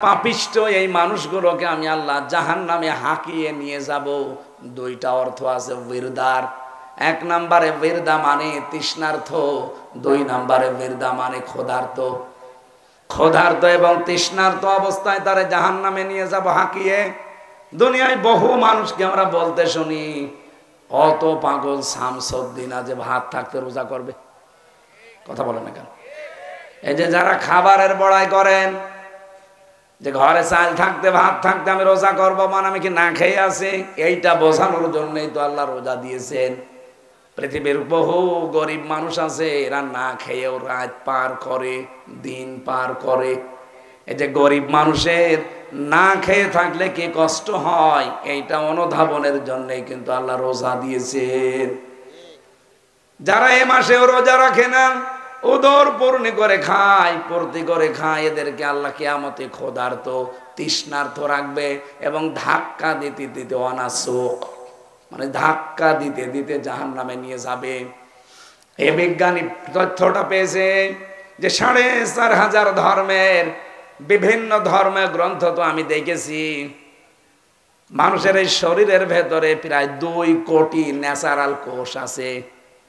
পাপিষ্ট এই মানুষগুলোকে আমি আল্লাহ জাহান্নামে হাঁকিয়ে নিয়ে যাব। দুইটা অর্থ আছে বিরদার। এক নম্বরে বিরদা মানে তৃষ্ণার্থ, দুই নম্বরে বিরদা মানে ক্ষুধার্ত। ক্ষুধার্ত এবং তৃষ্ণার্ত অবস্থায় তারে জাহান্নামে নিয়ে যাব হাঁকিয়ে। দুনিয়ায় বহু মানুষকে আমরা বলতে শুনি, অত পাগল শামসুদ্দিন যে ভাত থাকতে রোজা করবে। কথা বলেন না কেন? এই যে যারা খাবারের বড়াই করেন, যে ঘরে চাল থাকতে ভাত থাকতে আমি রোজা করবো, মানে আমি কি না খেয়ে আছি, এইটা বোঝানোর জন্যই তো আল্লাহ রোজা দিয়েছেন। পৃথিবীর বহু গরিব মানুষ আছে, এরা না খেয়েও রাত পার করে, দিন পার করে। এই যে গরিব মানুষের না খেয়ে থাকলে কি কষ্ট হয়, এইটা অনুধাবনের জন্যই কিন্তু আল্লাহ রোজা দিয়েছেন। যারা এ মাসেও রোজা রাখে না, উদর পূর্ণি করে খায়, পূর্তি করে খায়, এদেরকে আল্লাহ কিয়ামতে ক্ষুধার্ত তৃষ্ণার্ত রাখবে এবং ধাক্কা দিতে দিতে অনাসুক, মানে ধাক্কা দিতে দিতে জাহান্নামে নিয়ে যাবে। এই বিজ্ঞানী তথ্যটা পেয়েছে যে ৪৫০০০ ধর্মের বিভিন্ন ধর্মের গ্রন্থ তো আমি দেখেছি, মানুষের এই শরীরের ভেতরে প্রায় ২ কোটি ন্যাচারাল কোষ আছে।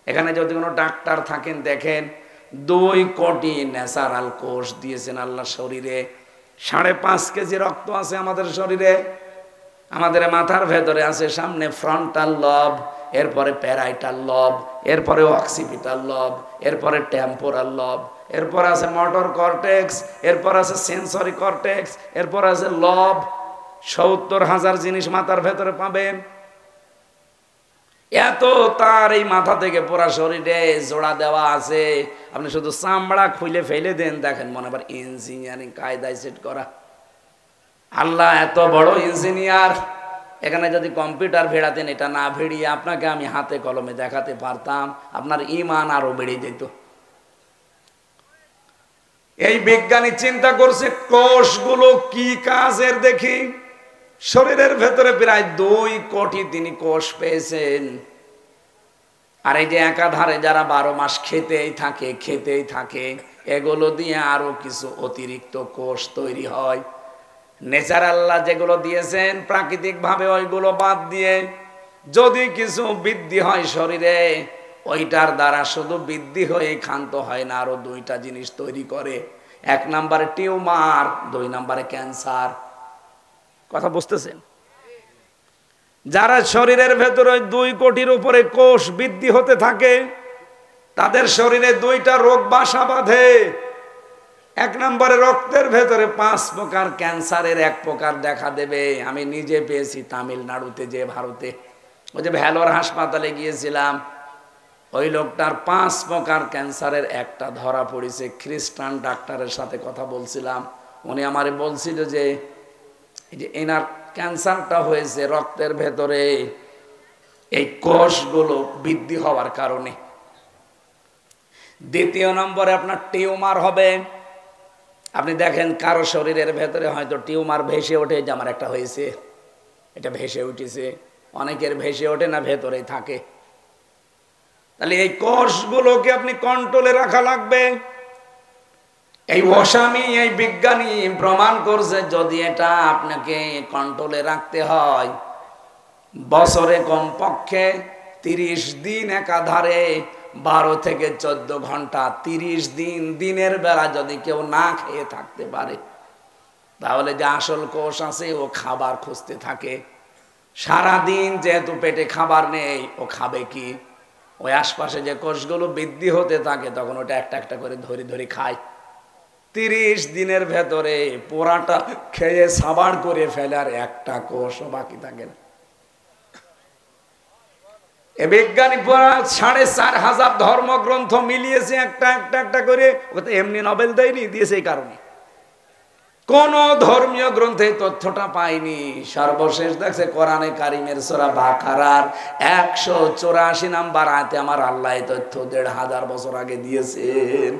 এখানে যদি কোনো ডাক্তার থাকেন দেখেন, ২ কোটি ন্যাচারাল কোষ দিয়েছেন আল্লাহ শরীরে। ৫.৫ কেজি রক্ত আছে আমাদের শরীরে। আমাদের মাথার ভেতরে আছে সামনে ফ্রন্টাল লব, এরপরে প্যারাইটাল লব, এরপরে অক্সিপিটাল লব, এরপরে টেম্পোরাল লব, এরপর আছে মোটর কর্টেক্স, এরপর আছে সেন্সরি কর্টেক্স, এরপর আছে লব। ৭০,০০০ জিনিস মাথার ভেতরে পাবেন। এত তার এই মাথা থেকে পুরা শরীরে জোড়া দেওয়া আছে, আপনি শুধু চামড়া খুলে ফেলে দেন, দেখেন মনে আবার ইঞ্জিনিয়ারিং কায়দায় সেট করা। আল্লাহ এত বড় ইঞ্জিনিয়ার। এখানে যদি কম্পিউটার ভেড়াতেন, এটা না ভেড়িয়ে আপনাকে আমি হাতে কলমে দেখাতে পারতাম, আপনার ঈমান আরো বেড়ে যেত। এই বিজ্ঞানী চিন্তা করছে কোষগুলো কি কাজের দেখি। শরীরের ভেতরে প্রায় ২ কোটি তিনি কোষ পেয়েছেন। আর এই যে একাধারে যারা ১২ মাস খেতেই থাকে, এগুলো দিয়ে আরো কিছু অতিরিক্ত কোষ তৈরি হয়। ন্যাচারাল্লাহ যেগুলো দিয়েছেন প্রাকৃতিক ভাবে, ওইগুলো বাদ দিয়ে যদি কিছু বৃদ্ধি হয় শরীরে, ওইটার দ্বারা শুধু বৃদ্ধি হয়ে ক্ষান্ত হয় না, আরো ২টা জিনিস তৈরি করে। ১ নম্বরে টিউমার, ২ নম্বরে ক্যান্সার। কথা বুঝতেছেন? যারা শরীরের ভেতরে ২ কোটির উপরে কোষ বৃদ্ধি হতে থাকে, তাদের শরীরে ২টা রোগ বাসা বাঁধে। ১ নম্বরে রক্তের ভেতরে ৫ প্রকার ক্যান্সারের ১ প্রকার দেখা দেবে। আমি নিজে পেয়েছি তামিলনাড়ুতে, যে ভারতে, ওই যে ভেলোর হাসপাতালে গিয়েছিলাম, ওই লোকটার ৫ প্রকার ক্যান্সারের একটা ধরা পড়েছে। খ্রিস্টান ডাক্তারের সাথে কথা বলছিলাম, উনি আমারে বলছিল যে এই যে এনার ক্যান্সারটা হয়েছে রক্তের ভেতরে এই কোষগুলো বৃদ্ধি হওয়ার কারণে। ২য় নম্বরে আপনার টিউমার হবে। আপনি দেখেন কারো শরীরের ভেতরে হয়তো টিউমার ভেসে ওঠে, যে আমার একটা হয়েছে, এটা ভেসে উঠেছে। অনেকের ভেসে ওঠে না, ভেতরেই থাকে। তাহলে এই কোষগুলোকে আপনি কন্ট্রোলে রাখা লাগবে। এই ওসামি, এই বিজ্ঞানী প্রমাণ করছে যদি এটা আপনাকে কন্ট্রোলে রাখতে হয়, বছরে কমপক্ষে ৩০ দিন একাধারে ১২ থেকে ১৪ ঘন্টা, ৩০ দিন দিনের বেলা যদি কেউ না খেয়ে থাকতে পারে, তাহলে যে আসল কোষ আছে ও খাবার খুঁজতে থাকে। সারাদিন যেহেতু পেটে খাবার নেই, ও খাবে কি? ওই আশপাশে যে কোষগুলো বৃদ্ধি হতে থাকে, তখন ওটা একটা একটা করে ধরে ধরে খায়। ৩০ দিনের ভেতরে পোড়াটা খেয়ে সাবাড় করে ফেলে, আর একটা কোষও বাকি থাকে না। এ বিজ্ঞানী ৪৫০০০ ধর্মগ্রন্থ মিলিয়েছে একটা করে, ওকে এমনি নোবেল দেয়নি, দিয়েছে এই কারণে। কোন ধর্মীয় গ্রন্থে তথ্যটা পাইনি। সর্বশেষ দেখছে কোরআনে কারিমের সূরা বাকারার ১৮৪ নাম্বার আয়াতে আমার আল্লাহ তথ্য ১৫০০ বছর আগে দিয়েছেন।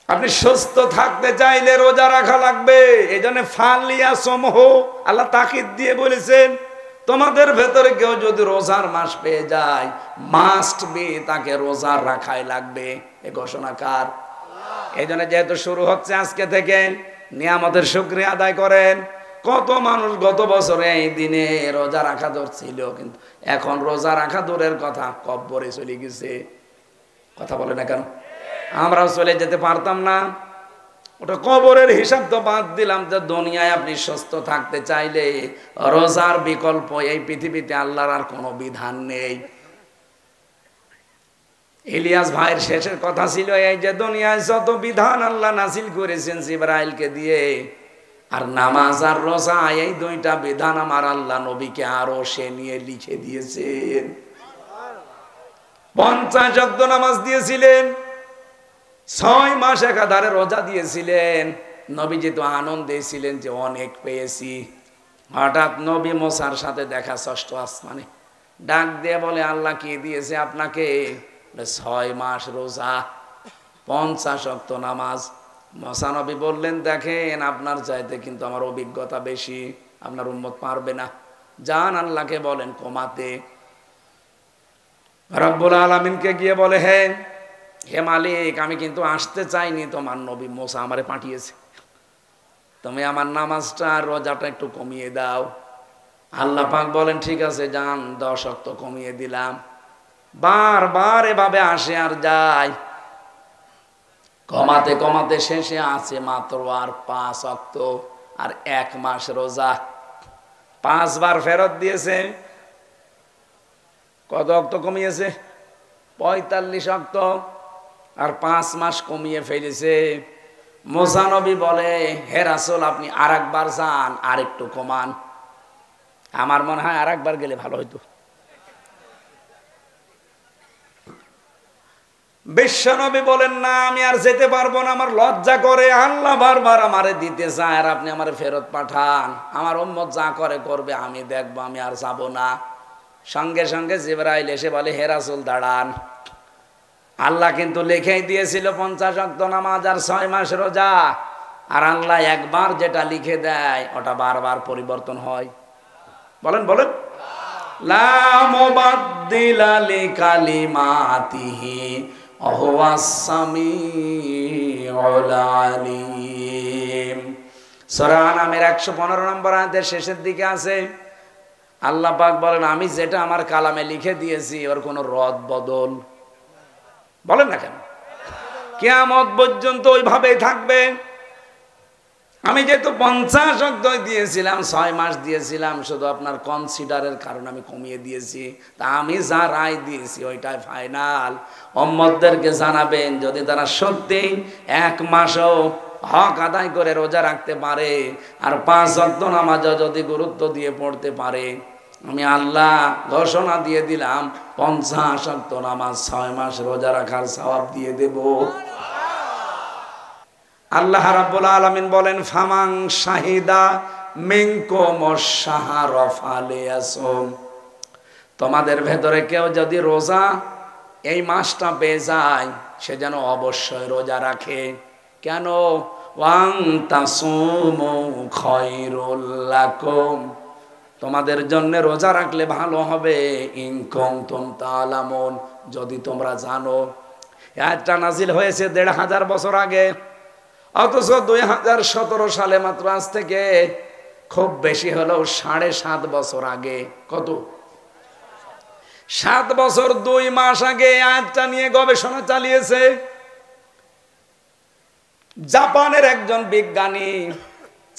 আপনি সুস্থ থাকতে চাইলে রোজা রাখা লাগবে। এই জন্য ফালিয়া সমহ আল্লাহ তাকিদ দিয়ে বলেছেন, তোমাদের ভেতরে কেউ যদি রোজার মাস পেয়ে যায়, মাস্ট বি তাকে রোজা রাখাই লাগবে। এ ঘোষণা কার? এই জন্য যেহেতু শুরু হচ্ছে আজকে থেকে, নিয়ামতের শুকরিয়া আদায় করেন। কত মানুষ গত বছরে এই দিনে রোজা রাখা ধরছিল, কিন্তু এখন রোজা রাখা দূরের কথা, কব্বরে চলে গেছে। কথা বলে না কেন? আমরাও চলে যেতে পারতাম না? ওটা কবরের হিসাব তো বাদ দিলাম, যে দুনিয়ায় আপনি সুস্থ থাকতে চাইলে রোজার বিকল্প এই পৃথিবীতে আল্লাহর আর কোনো বিধান নেই। ইলিয়াস ভাইয়ের শেষের কথা ছিল এই, যে দুনিয়ায় যত বিধান আল্লাহ নাজিল করেছেন জিবরাইলকে দিয়ে, আর নামাজ আর রোজা, এই দুইটা বিধান আমার আল্লাহ নবীকে আরো সে নিয়ে লিখে দিয়েছেন। 50 ওয়াক্ত নামাজ দিয়েছিলেন, 6 মাস একাধারে রোজা দিয়েছিলেন। নবীজি তো আনন্দে ছিলেন যে অনেক পেয়েছি। হঠাৎ নবী মুসার সাথে দেখা 6ষ্ঠ আসমানে, ডাক দিয়ে বলে, আল্লাহ কি দিয়েছে আপনাকে? 6 মাস রোজা, 50 ওয়াক্ত নামাজ। মুসা নবী বললেন, দেখেন আপনার চাইতে কিন্তু আমার অভিজ্ঞতা বেশি, আপনার উম্মত পারবে না, যান আল্লাহকে বলেন কমাতে। রব্বুল আলামিনকে গিয়ে বলে, হে মালিক, আমি কিন্তু আসতে চাইনি, তোমার নবী মুসা আমারে পাঠিয়েছে, তুমি আমার নামাজটা আর রোজাটা একটু কমিয়ে দাও। আল্লাহ পাক বলেন, ঠিক আছে যান, 10 ওয়াক্ত কমিয়ে দিলাম। বারবার এভাবে আসে আর যায়, কমাতে কমাতে শেষে আছে মাত্র আর 5 ওয়াক্ত আর 1 মাস রোজা। 5 বার ফেরত দিয়েছে। কত ওয়াক্ত কমিয়েছে? 45 ওয়াক্ত, আর 5 মাস কমিয়ে ফেলেছে। মুসা নবী বলে, হে রাসূল, আপনি আরেকবার যান, আরেকটু কমান। আমার মনে হয় আরেকবার গেলে ভালো হইতো। বিশ্বনবী বলেন, না আমি আর যেতে পারবো না, আমার লজ্জা করে, আল্লাহ বারবার আমারে দিতে চায় আর আপনি আমারে ফেরত পাঠান, আমার উম্মত যা করে করবে, আমি দেখবো, আমি আর যাব না। সঙ্গে সঙ্গে জিবরাইল এসে বলে, হে রাসূল দাঁড়ান, আল্লাহ কিন্তু লিখেই দিয়েছিল 50 ওয়াক্ত নামাজ আর 6 মাস রোজা, আর আল্লাহ একবার যেটা লিখে দেয় ওটা বারবার পরিবর্তন হয়। বলেন বলেন, লা মুবাদদিলা লিকালিমাতিহি ওয়া হুয়াস সামিউল আলিম। সূরা আনামের 115 নম্বর আয়াতের শেষের দিকে আছে, আল্লাহ পাক বলেন, আমি যেটা আমার কালামে লিখে দিয়েছি ওর কোনো রদ বদল, বলেন না কেন, কিয়ামত পর্যন্ত ওইভাবেই থাকবে। আমি যেহেতু 50 ওয়াক্ত দিয়েছিলাম, 6 মাস দিয়েছিলাম, শুধু আপনার কনসিডারের কারণে আমি কমিয়ে দিয়েছি, তা আমি যা রায় দিয়েছি ওইটাই ফাইনাল। উম্মতদেরকে জানাবেন, যদি তারা সত্যি 1 মাসও হক আদায় করে রোজা রাখতে পারে আর 5 ওয়াক্ত নামাজও যদি গুরুত্ব দিয়ে পড়তে পারে, আমি আল্লাহ ঘোষণা দিয়ে দিলাম 50 ওয়াক্ত নামাজ 6 মাস রোজা রাখার সওয়াব দিয়ে দেব। আল্লাহ রাব্বুল আলামিন বলেন, ফামাং শাহিদা মিনকুমুশ শাহরা ফালিয়াসুম, তোমাদের ভেতরে কেউ যদি রোজা এই মাসটা পেয়ে যায়, সে যেন অবশ্যই রোজা রাখে। কেন? ওয়াং তাসুমু খায়রুল লাকুম, তোমাদের জন্য রোজা রাখলে ভালো হবে। ইন কুনতুম তা'লামুন, যদি তোমরা জানো। আয়াতটা নাজিল হয়েছে 1500 বছর আগে, অথচ 2017 সালে মাত্র আজ থেকে খুব বেশি হলেও 7.5 বছর আগে, কত 7 বছর 2 মাস আগে আয়াতটা নিয়ে গবেষণা চালিয়েছে জাপানের একজন বিজ্ঞানী,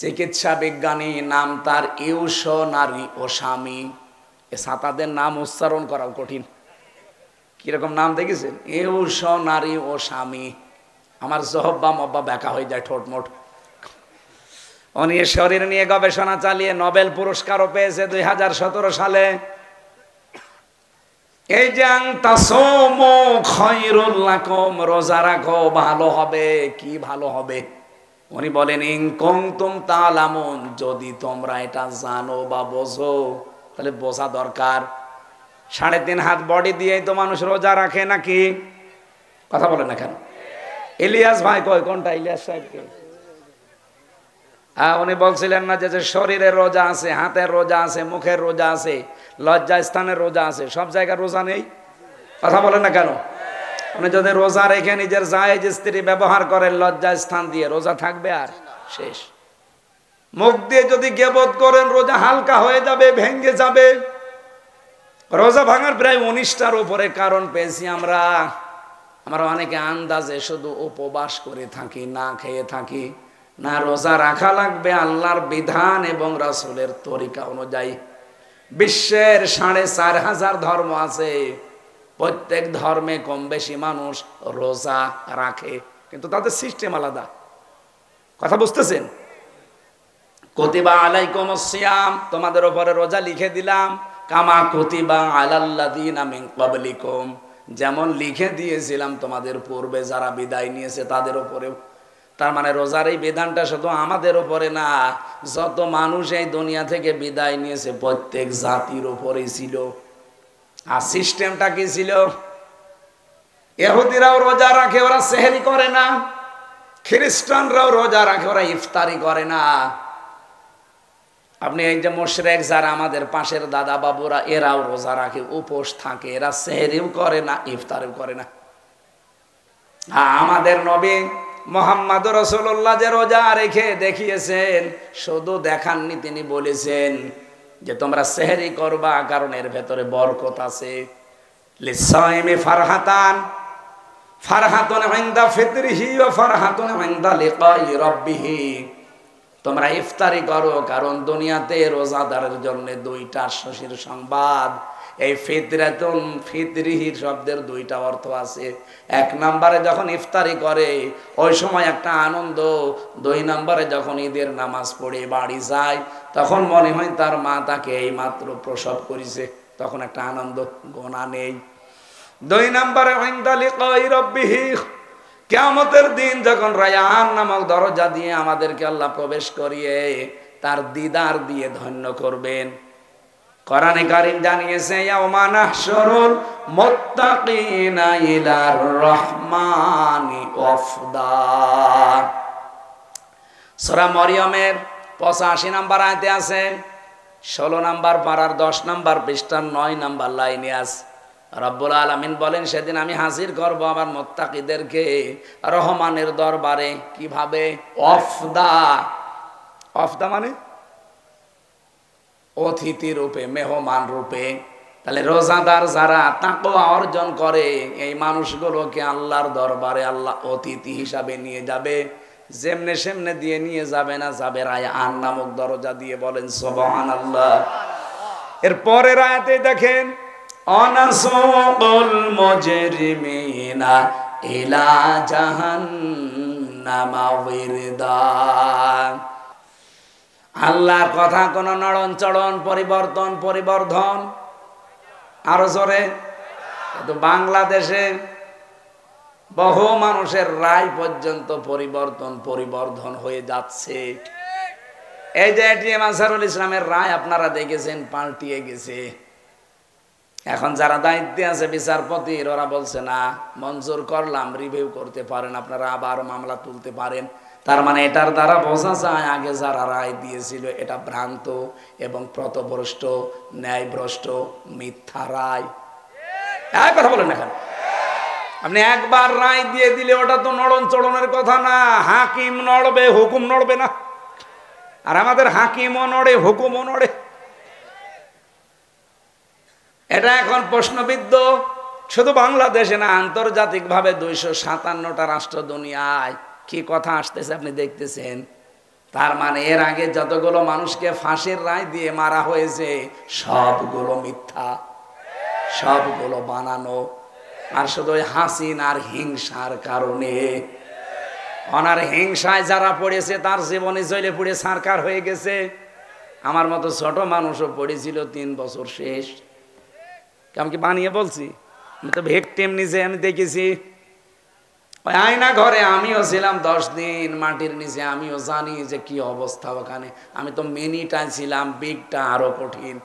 চিকিৎসা বিজ্ঞানী, নাম তার ইউশোনারি ওসামি। এ ছাতাদের নাম উচ্চারণ করাও কঠিন, কিরকম নাম দেখেছেন? ইউশোনারি ওসামি। আমার জহব্বা মব্বা ব্যাকা হয়ে যায়, ঠোঁটমোট। উনি শরীর নিয়ে গবেষণা চালিয়ে নোবেল পুরস্কারও পেয়েছে 2017 সালে। এই যে তাসুমু খায়রুল লাকুম, রোজা রাখো ভালো হবে। কি ভালো হবে? উনি বলেন, ইন কুনতুম তা'লামুন, যদি তোমরা এটা জানো বা বোঝো, তাহলে বোঝা দরকার। 3.5 হাত বডি দিয়েই তো মানুষ রোজা রাখে নাকি? কথা বলেন না কেন? ইলিয়াস ভাই কই, কোনটা ইলিয়াস সাহেবকে? উনি বলছিলেন না যে শরীরের রোজা আছে, হাতের রোজা আছে, মুখের রোজা আছে, লজ্জা স্থানের রোজা আছে, সব জায়গায় রোজা নেই? কথা বলেন না কেন? উনি যদি রোজা রেখে নিজের জায়েজ স্ত্রী ব্যবহার করেন লজ্জা স্থান দিয়ে, রোজা থাকবে? আর শেষ। মুখ দিয়ে যদি গীবত করেন রোজা হালকা হয়ে যাবে, ভেঙে যাবে। রোজা ভাঙার প্রায় 19টার উপরে কারণ পেয়েছি আমরা। আমরা অনেকে আন্দাজে শুধু উপবাস করে থাকি, না খেয়ে থাকি। না, রোজা রাখা লাগবে আল্লাহর বিধান এবং রাসূলের তরিকা অনুযায়ী। বিশ্বের 4,500 ধর্ম আছে, প্রত্যেক ধর্মে কম বেশি মানুষ রোজা রাখে, কিন্তু তাদের সিস্টেম আলাদা। কথা বুঝতেছেন? কুতিবা আলাইকুমুস সিয়াম, তোমাদের উপরে রোজা লিখে দিলাম, কামা কুতিবা আলাল্লাযিনা মিন ক্বাবলিকুম, যেমন লিখে দিয়েছিলাম তোমাদের পূর্বে যারা বিদায় নিয়েছে তাদের উপরেও। তার মানে রোজার এই বিধানটা শুধু আমাদের উপরে না, যত মানুষ এই দুনিয়া থেকে বিদায় নিয়েছে প্রত্যেক জাতির উপরেই ছিল। আর সিস্টেমটা কি ছিল? ইহুদিরাও রোজা রাখে, ওরা সেহরি করে না। খ্রিস্টানরাও রোজা রাখে, ওরা ইফতারি করে না। আপনি এই যে মুশরিক যারা আমাদের পাশের দাদা বাবুরা, এরাও রোজা রাখে, উপোস থাকে, এরা সেহরিও করে না, ইফতারিও করে না। আমাদের নবী মুহাম্মদ রাসূলুল্লাহ যে রোজা রেখে দেখিয়েছেন, শুধু দেখাননি, তিনি বলেছেন যে তোমরা সেহরি করবা, কারণ এর ভেতরে বরকত আছে। লিসাইমি ফারহাতান, ফারহাতুন ইনদা ফিতরিহি ওয়া ফারহাতুন ইনদা লিকাই রাব্বিহি। তোমরা ইফতারি করো, কারণ দুনিয়াতে রোজাদারের জন্য 2টা খুশির সংবাদ। এই ফিতরাতুন ফিতরিহির শব্দের 2টা অর্থ আছে। 1 নম্বরে যখন ইফতারি করে ওই সময় একটা আনন্দ, 2 নম্বরে যখন ঈদের নামাজ পড়ে বাড়ি যায় তখন মনে হয় তার মা তাকে এই মাত্র প্রসব করেছে, তখন একটা আনন্দ, গোনা নেই। 2 নম্বরে ইনদা লিকাই রাব্বিহি, কিয়ামতের দিন যখন রায়ান নামক দরজা দিয়ে আমাদেরকে আল্লাহ প্রবেশ করিয়ে তার দিদার দিয়ে ধন্য করবেন। কোরআনে কারীম জানিয়েছে ইয়াউমা নাহশুরুল মুত্তাকিনা ইলার রহমানি ওয়াফদা। সূরা মরিয়মের 85 নম্বর আয়াতে আছে, 16 নম্বর পারার 10 নম্বর পৃষ্ঠার 9 নম্বর লাইনে আছে। রব্বুল আলামিন বলেন, সেদিন আমি হাজির করব আমার মুত্তাকিদেরকে রহমানের দরবারে। কিভাবে? ওয়াফদা। ওয়াফদা মানে অতিথি রূপে, মেহমান রূপে। তাহলে রোজাদার যারা তাকওয়া অর্জন করে, এই মানুষগুলোকে আল্লাহর দরবারে আল্লাহ অতিথি হিসাবে নিয়ে যাবে। যেমনে সেমনে দিয়ে নিয়ে যাবে না, যাবে রায়ান নামক দরজা দিয়ে। বলেন সুবহানাল্লাহ। এর পরের আয়াতে দেখেন, অনাসুকুল মুজরিমিনা ইলা জাহান্নামা ওয়িরদা। আল্লাহর কথা কোন নড়ন চড়ন, পরিবর্তন পরিবর্ধন, আরো জোরে। কিন্তু বাংলাদেশে বহু মানুষের রায় পর্যন্ত পরিবর্তন পরিবর্ধন হয়ে যাচ্ছে। এই যে এটিএম আজহারুল ইসলামের রায় আপনারা দেখেছেন, পাল্টিয়ে গেছে। এখন যারা দায়িত্বে আছে বিচারপতির, ওরা বলছে না মঞ্জুর করলাম, রিভিউ করতে পারেন, আপনারা আবার মামলা তুলতে পারেন। তার মানে এটার দ্বারা বোঝা যায় আগে যারা রায় দিয়েছিল এটা ভ্রান্ত এবং পথভ্রষ্ট, ন্যায়ভ্রষ্ট, মিথ্যা রায়। এক কথা বলেন এখন, আপনি একবার রায় দিয়ে দিলে ওটা তো নড়ন চড়নের কথা না। হাকিম নড়বে, হুকুম নড়বে না। আর আমাদের হাকিমও নড়ে, হুকুমও নড়ে। এটা এখন প্রশ্নবিদ্ধ। শুধু বাংলাদেশে না, আন্তর্জাতিকভাবে 257টা রাষ্ট্র দুনিয়ায় কি কথা আসতেছে আপনি দেখতেছেন। তার মানে এর আগে যতগুলো মানুষকে ফাঁসির রায় দিয়ে মারা হয়েছে সবগুলো মিথ্যা, সবগুলো বানানো। আর শুধু হাসিনার হিংসার কারণে, ওনার হিংসায় যারা পড়েছে তার জীবনে জেলে পুড়ে সরকার হয়ে গেছে। আমার মতো ছোট মানুষও পড়েছিল 3 বছর শেষ। আমি কি বানিয়ে বলছি? আমি তো ভিকটিম নিজে আমি দেখেছি। ওই আয়না ঘরে আমিও ছিলাম 10 দিন মাটির নিচে, আমিও জানি যে কি অবস্থা ওখানে। আমি তো মিনিটা ছিলাম, বিগটা আরো কঠিন।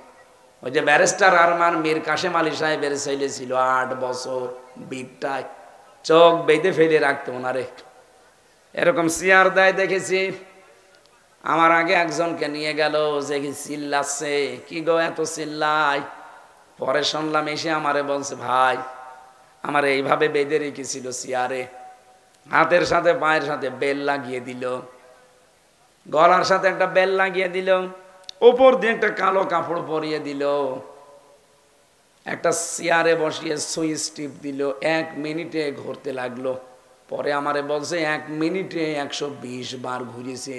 ওই যে ব্যারিস্টার আরমান মীর কাশেম আলী সাহেবের ছেলে ছিল 8 বছর, বিগটায় চোখ বেঁধে ফেলে রাখতো ওনারে, এরকম চেয়ার দেয় দেখেছি। আমার আগে একজনকে নিয়ে গেল, যে কি চিল্লাচ্ছে, কি গো এত চিল্লাই। পরে শুনলাম এসে আমারে বলছে, ভাই আমার এইভাবে বেঁধে রেখেছিল চেয়ারে, হাতের সাথে পায়ের সাথে বেল লাগিয়ে দিল। গলার সাথে একটা বেল লাগিয়ে দিল, উপর দিয়ে একটা কালো কাপড় পরিয়ে দিল, একটা চেয়ারে বসিয়ে সুইচ টিপ দিল, 1 মিনিটে ঘুরতে লাগলো। পরে আমারে বলছে 1 মিনিটে 120 বার ঘুরেছে।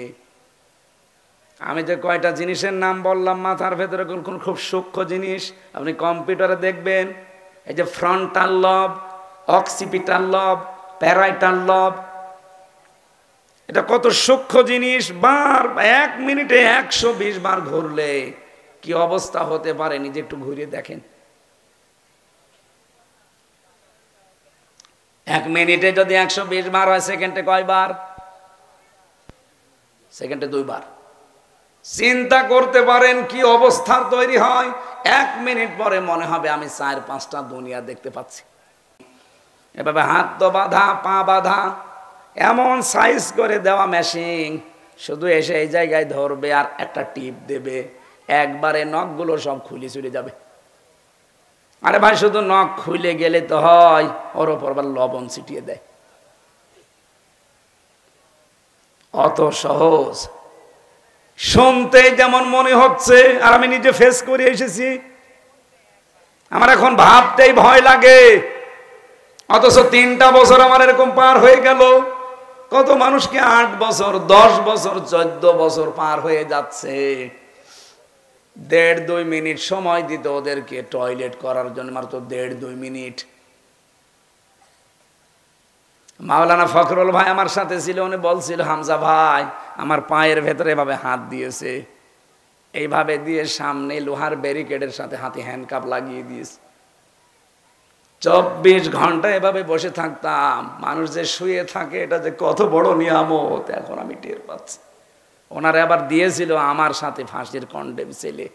আমি যে কয়টা জিনিসের নাম বললাম মাথার ভেতরে কোন খুব সূক্ষ্ম জিনিস, আপনি কম্পিউটারে দেখবেন। এই যে ফ্রন্টাল লব, অক্সিপিটাল লব, প্যারাইটাল লব, এটা কত সূক্ষ্ম জিনিস। 1 মিনিটে 120 বার ঘুরলে কি অবস্থা হতে পারে নিজে একটু ঘুরে দেখেন। 1 মিনিটে যদি 120 বার হয়, সেকেন্ডে কয়বার? সেকেন্ডে 2 বার। চিন্তা করতে পারেন কি অবস্থার তৈরি হয়। 1 মিনিট পরে মনে হবে আমি 4-5টা দুনিয়া দেখতে পাচ্ছি। এভাবে হাত তো বাঁধা, পা বাঁধা, এমন সাইজ করে দেওয়া মেশিন, শুধু এসে এই জায়গায় ধরবে আর একটা টিপ দেবে, একবারে নখগুলো সব খুলে চলে যাবে। আরে ভাই, শুধু নখ খুলে গেলে তো হয়, ওর ওপর আবার লবণ ছিটিয়ে দেয়। অত সহজ শুনতে যেমন মনে হচ্ছে, আর আমি নিজে ফেস করে এসেছি, আমার এখন ভাবতেই ভয় লাগে। অথচ 3টা বছর আমার এরকম পার হয়ে গেল। কত মানুষকে 8 বছর, 10 বছর, 14 বছর পার হয়ে যাচ্ছে। 1.5-2 মিনিট সময় দিত ওদেরকে টয়লেট করার জন্য, মাত্র 1.5-2 মিনিট। মাওলানা ফখরুল ভাই আমার সাথে ছিল, উনি বলছিল, হামজা ভাই আমার পায়ের ভেতরে এভাবে হাত দিয়েছে, এইভাবে দিয়ে সামনে লোহার ব্যারিকেডের সাথে হাতে হ্যান্ডকাপ লাগিয়ে দিয়েছে। 24 ঘন্টা এভাবে বসে থাকতাম। মানুষ যে শুয়ে থাকে এটা যে কত বড় নিয়ামত এখন আমি টের পাচ্ছি। ওনারা আবার দিয়েছিল আমার সাথে ফাঁসির কন্ডেম ছেলে।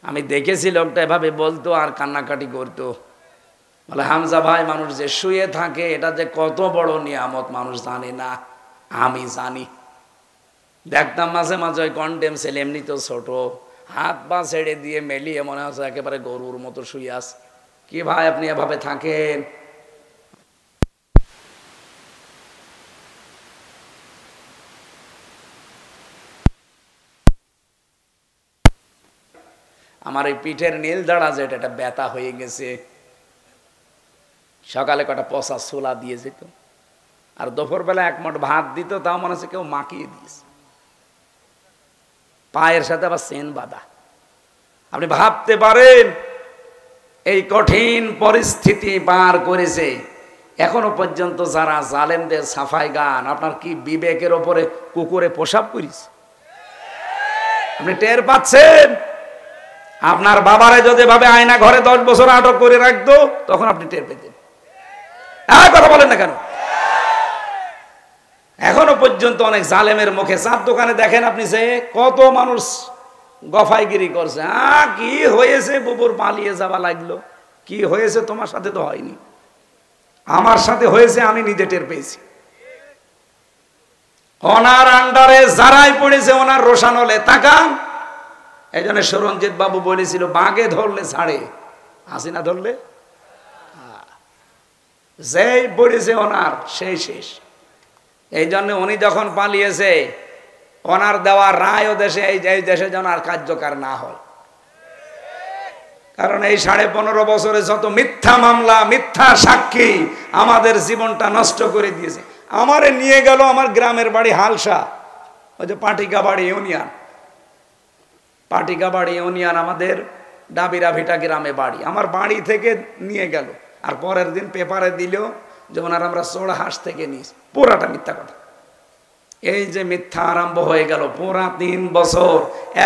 আমি দেখেছি লোকটা এভাবে বলতো আর কান্নাকাটি করতো, বলে হামজা ভাই মানুষ যে শুয়ে থাকে এটা যে কত বড় নিয়ামত মানুষ জানে না, আমি জানি। দেখতাম মাঝে মাঝে ওই কন্ডেম ছেলে, এমনি তো ছোট, হাত পা ছেড়ে দিয়ে মেলিয়ে মনে হচ্ছে একেবারে গরুর মতো শুয়ে আস। কি ভাই আপনি এভাবে থাকেন? আমার এই পিঠের নীল দাঁড়া যেটা, এটা ব্যথা হয়ে গেছে। সকালে কটা পচা ছোলা দিয়ে যেত, আর দুপুরবেলা 1 মুঠ ভাত দিত, তাও মনে হচ্ছে কেউ মাখিয়ে দিয়েছে। পায়ের সাথে আবার চেন বাঁধা। আপনি ভাবতে পারেন এই কঠিন পরিস্থিতি পার করেছে, এখনো পর্যন্ত যারা জালেমদের সাফাই গান, আপনার কি বিবেকের ওপরে কুকুরে প্রসাব করেছে? আপনি টের পাচ্ছেন? আপনার বাবারে যদি ভাবে আয়না ঘরে 10 বছর আটক করে রাখতো, তখন আপনি টের পেতেন। কথা বলেন না কেন? এখনো পর্যন্ত অনেক জালেমের মুখে, চার দোকানে দেখেন আপনি, যে কত মানুষ গফাইগিরি করছে। কি হয়েছে, বুবুর পালিয়ে যাওয়া লাগলো, কি হয়েছে তোমার সাথে তো হয়নি, আমার সাথে হয়েছে, আমি নিজে টের পেয়েছি। ওনার আন্ডারে যারাই পড়েছে ওনার রোশানলে তাকান। এই জন্য সুরঞ্জিত বাবু বলেছিল, বাঘে ধরলে ছাড়ে, হাসিনা ধরলে যেই পড়েছে ওনার সেই শেষ। এই জন্য উনি যখন পালিয়েছে, ওনার দেওয়া রায় ও দেশে, এই দেশে যেন আর কার্যকর না হয়। কারণ এই 15.5 বছরে যত মিথ্যা মামলা, মিথ্যা সাক্ষী আমাদের জীবনটা নষ্ট করে দিয়েছে। আমারে নিয়ে গেল আমার গ্রামের বাড়ি হালসা, ওই যে পাটিকাবাড়ি ইউনিয়ন, পাটিকাবাড়ি ইউনিয়ন আমাদের ডাবিরা ভিটা গ্রামে বাড়ি। আমার বাড়ি থেকে নিয়ে গেল, আর পরের দিন পেপারে দিল যে ওনার আমরা চোড়হাঁস থেকে নিয়েছি। পুরাটা মিথ্যা কথা। এই যে মিথ্যা আরম্ভ হয়ে গেল, পুরা 3 বছর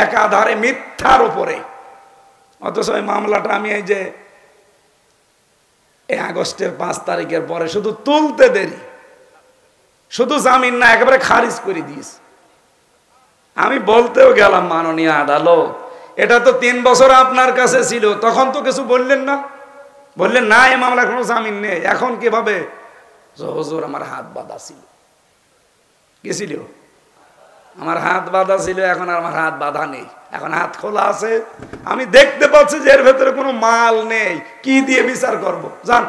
একাধারে মিথ্যার উপরে। অথচ ওই মামলাটা আমি এই যে আগস্টের 5 তারিখের পরে শুধু তুলতে দেরি, শুধু জামিন না, একেবারে খারিজ করে দিয়েছে। আমি বলতেও গেলাম, মাননীয় আদালত, এটা তো 3 বছর আপনার কাছে ছিল, তখন তো কিছু বললেন না। বললেন না এই মামলা কোনো জামিন নেই। এখন কিভাবে? হুজুর আমার হাত বাঁধা ছিল। কি ছিল? আমার হাত বাঁধা ছিল, এখন আর আমার হাত বাঁধা নেই, এখন হাত খোলা আছে। আমি দেখতে পাচ্ছি যে এর ভেতরে কোনো মাল নেই, কি দিয়ে বিচার করব? জান,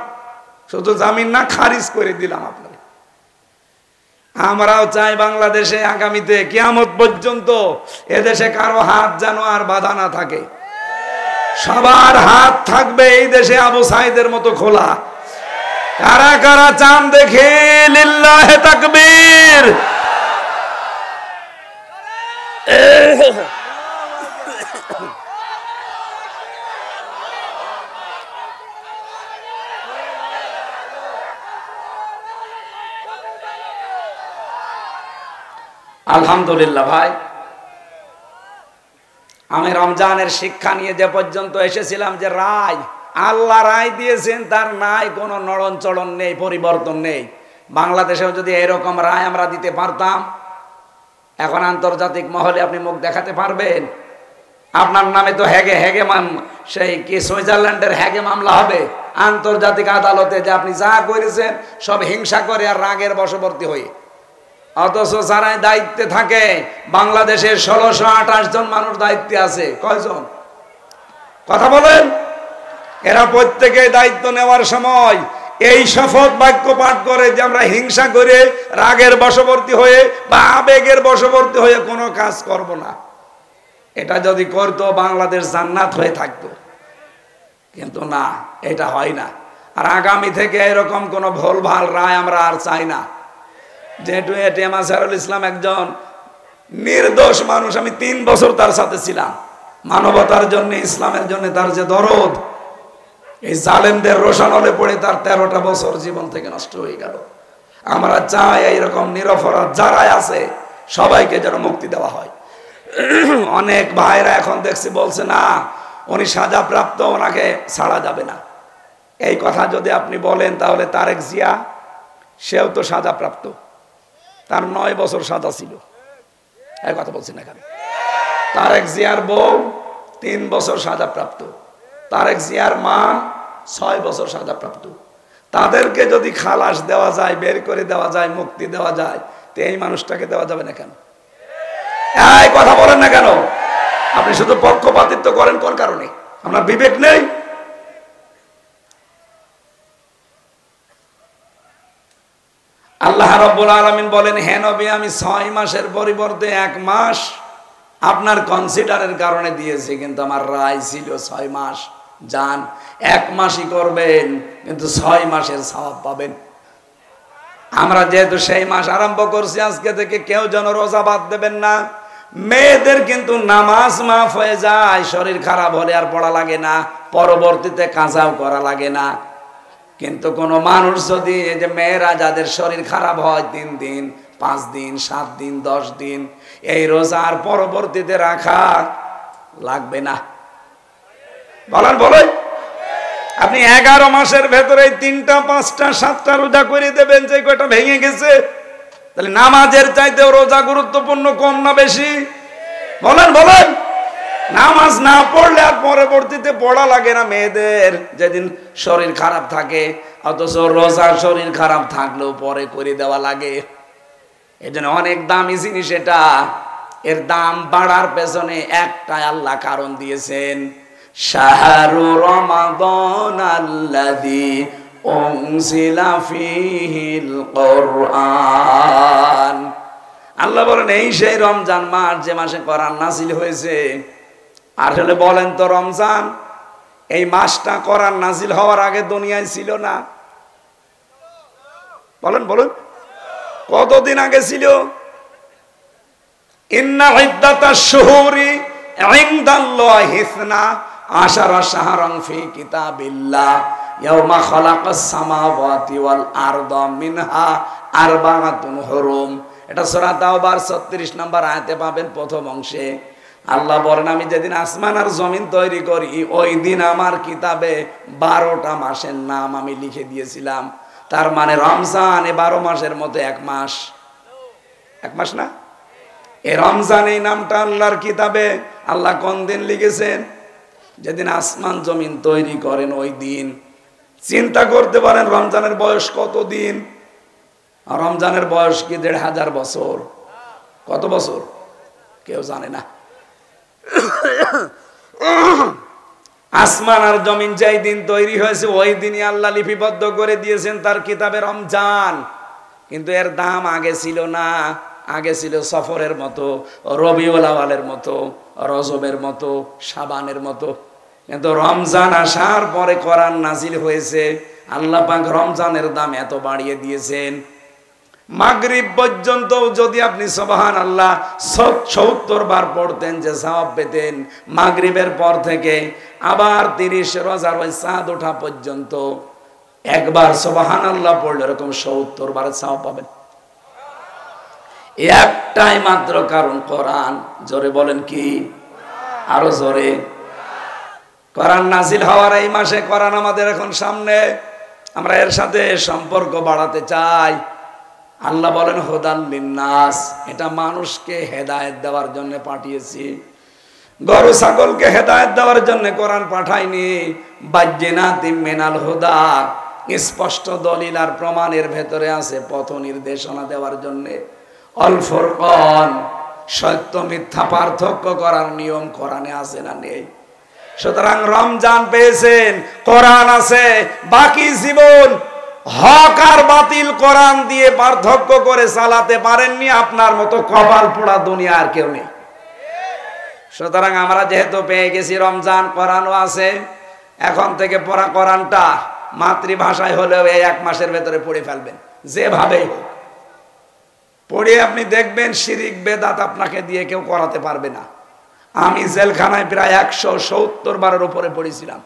শুধু জামিন না, খারিজ করে দিলাম আপনাকে। আমরাও চাই বাংলাদেশে আগামীতে কিয়ামত পর্যন্ত এদেশে কারো হাত যেন আর বাঁধা না থাকে, সবার হাত থাকবে এই দেশে আবু সাইদের মতো খোলা। কারা কারা চান দেখে লিল্লাহে তাকবীর। আলহামদুলিল্লাহ ভাই, আমি রমজানের শিক্ষা নিয়ে যে পর্যন্ত এসেছিলাম যে রায় আল্লাহ রায় দিয়েছেন, তার নাই কোনো নড়ন চড়ন নেই, পরিবর্তন নেই। বাংলাদেশেও যদি এরকম রায় আমরা দিতে পারতাম, এখন আন্তর্জাতিক মহলে আপনি মুখ দেখাতে পারবেন? আপনার নামে তো হেগে সেই কি সুইজারল্যান্ডের হেগে মামলা হবে আন্তর্জাতিক আদালতে, যে আপনি যা করেছেন সব হিংসা করে আর রাগের বশবর্তী হয়ে। অথচ যারা দায়িত্বে থাকে বাংলাদেশের 1628 জন মানুষ দায়িত্বে আছে, কয়জন? কথা বলেন। এরা প্রত্যেকে দায়িত্ব নেওয়ার সময় এই শপথ বাক্য পাঠ করে যে আমরা হিংসা করে রাগের বশবর্তী হয়ে বা আবেগের বশবর্তী হয়ে কোনো কাজ করব না। এটা যদি করতো বাংলাদেশ জান্নাত হয়ে থাকতো, কিন্তু না, এটা হয় না। আর আগামী থেকে এরকম কোনো ভুলভাল রায় আমরা আর চাই না। যেহেতু এটিএম আজহারুল ইসলাম একজন নির্দোষ মানুষ, আমি 3 বছর তার সাথে ছিলাম। মানবতার জন্য, ইসলামের জন্য তার যে দরদ, এই জালেমদের রোশানলে পড়ে তার 13টা বছর জীবন থেকে নষ্ট হয়ে গেল। আমরা চাই এইরকম নিরপরাধ যারাই আছে সবাইকে যেন মুক্তি দেওয়া হয়। অনেক ভাইরা এখন দেখছি বলছে না উনি সাজাপ্রাপ্ত, ওনাকে ছাড়া যাবে না। এই কথা যদি আপনি বলেন তাহলে তারেক জিয়া, সেও তো সাজাপ্রাপ্ত, তার 9 বছর সাজা ছিল। এই কথা বলছি না কেন? তারেক জিয়ার বউ 3 বছর সাজাপ্রাপ্ত, তারেক জিয়ার মা 6 বছর সাজাপ্রাপ্ত। তাদেরকে যদি খালাস দেওয়া যায়, বের করে দেওয়া যায়, মুক্তি দেওয়া যায়, তো এই মানুষটাকে দেওয়া যাবে না কেন? এই কথা বলেন না কেন? আপনি শুধু পক্ষপাতিত্ব করেন কোন কারণে? আপনার বিবেক নেই? আল্লাহ রাব্বুল আলামিন বলেন, হে নবী, আমি 6 মাসের পরিবর্তে 1 মাস আপনার কনসিডারের কারণে দিয়েছি, কিন্তু আমার রায় ছিল 6 মাস। যান 1 মাসই করবেন, কিন্তু 6 মাসের সওয়াব পাবেন। আমরা যেহেতু সেই মাস আরম্ভ করছি, আজকে থেকে কেউ যেন রোজা বাদ দেবেন না। মেয়েদের কিন্তু নামাজ মাফ হয়ে যায়, শরীর খারাপ হলে আর পড়া লাগে না, পরবর্তীতে কাজাও করা লাগে না। কিন্তু কোন মানুষ যদি, এই যে মেয়েরা যাদের শরীর খারাপ হয় 3 দিন, 5 দিন, 7 দিন, 10 দিন, এই রোজার পরবর্তীতে রাখা লাগবে না। বলেন বলেন, আপনি 11 মাসের ভেতরে 3টা, 5টা, 7টা রোজা করে দেবেন, যে কয়টা ভেঙে গেছে। তাহলে নামাজের চাইতেও রোজা গুরুত্বপূর্ণ, কম না বেশি? বলেন বলেন। নামাজ না পড়লে আর পরবর্তীতে পড়া লাগে না মেয়েদের যেদিন শরীর খারাপ থাকে, অথচ রোজা শরীর খারাপ থাকলেও পরে করে দেওয়া লাগে। এই জন্য অনেক দামি জিনিস এটা, এর দাম বাড়ার পেছনে একটাই আল্লাহ কারণ দিয়েছেন, শাহরু রমাদান আল্লাযী উনজিলা ফীহিল কুরআন। আল্লাহ বলেন এই সেই রমজান মাস, যে মাসে কোরআন নাযিল হয়েছে। আসলে বলেন তো, রমজান এই মাসটা কোরআন নাযিল হওয়ার আগে দুনিয়ায় ছিল না? বলেন বলেন, কতদিন আগে ছিল? ইন্না ইদ্দাতাশ শুহুরি ইনদাল্লাহি 12 শাহরান ফি কিতাবিল্লাহ ইয়াওমা খালাকাস সামাওয়াতি ওয়াল আরদা মিনহা আরবাআতুন হুরুম। এটা সূরা তাওবার 36 নম্বর আয়াতে পাবেন, প্রথম অংশে। আল্লাহ বলেন, আমি যেদিন আসমান আর জমিন তৈরি করি, ওই দিন আমার কিতাবে 12টা মাসের নাম আমি লিখে দিয়েছিলাম। তার মানে রমজান এ 12 মাসের মধ্যে 1 মাস। 1 মাস না? এই রমজান এই নামটা আল্লাহর কিতাবে আল্লাহ কোন দিন লিখেছেন? যেদিন আসমান জমিন তৈরি করেন ওই দিন। চিন্তা করতে পারেন রমজানের বয়স কত দিন? আর রমজানের বয়স কি 1500 বছর? কত বছর কেউ জানে না। আসমান আর জমিন যেই দিন তৈরি হয়েছে ওই দিনই আল্লাহ লিপিবদ্ধ করে দিয়েছেন তার কিতাবে রমজান। কিন্তু এর দাম আগে ছিল না। আগে ছিল সফরের মতো, রবিউল আউয়ালের মতো, রজবের মতো, শাবানের মতো। কিন্তু রমজান আসার পরে কোরআন নাজিল হয়েছে, আল্লাহ পাক রমজানের দাম এত বাড়িয়ে দিয়েছেন। মাগরিব পর্যন্ত যদি আপনি সুবহানাল্লাহ ৭০ বার পড়তেন যে সওয়াব পেতেন, মাগরিবের পর থেকে আবার ৩০ রোজার ওই চাঁদ ওঠা পর্যন্ত একবার সুবহানাল্লাহ পড়লে এরকম ৭০ বার সওয়াব পাবেন। একটাই মাত্র কারণ কোরআন। জোরে বলেন কি? আরো জোরে। কোরআন নাজিল হওয়ার এই মাসে কোরআন আমাদের এখন সামনে, আমরা এর সাথে সম্পর্ক বাড়াতে চাই। আল্লাহ বলেন হুদাল লিন্নাস, এটা মানুষকে হেদায়েত দেওয়ার জন্য পাঠিয়েছি। গরু ছাগলকে হেদায়েত দেওয়ার জন্য কোরআন পাঠাইনি। বাজ্জিনাতিম মিনাল হুদা, স্পষ্ট দলিল আর প্রমাণের ভেতরে আছে পথ নির্দেশনা দেওয়ার জন্য। আল ফুরকান, সত্য মিথ্যা পার্থক্য করার নিয়ম কোরআনে আছে না নেই? সুতরাং রমজান পেয়েছেন, কোরআন আছে, বাকি জীবন হক আর বাতিল কোরআন দিয়ে পার্থক্য করে চালাতে পারেননি, আপনার মতো কপাল পোড়া দুনিয়া আর কেউ নেই। সুতরাং আমরা যেহেতু পেয়ে গেছি রমজান, কোরআনও আছে, এখন থেকে পড়া কোরআনটা মাতৃভাষায় হলেও এই ১ মাসের ভেতরে পড়ে ফেলবেন, যেভাবেই হোক পড়ে। আপনি দেখবেন শিরিক বেদাত আপনাকে দিয়ে কেউ করাতে পারবে না। আমি জেলখানায় প্রায় ১৭০ বারের উপরে পড়েছিলাম,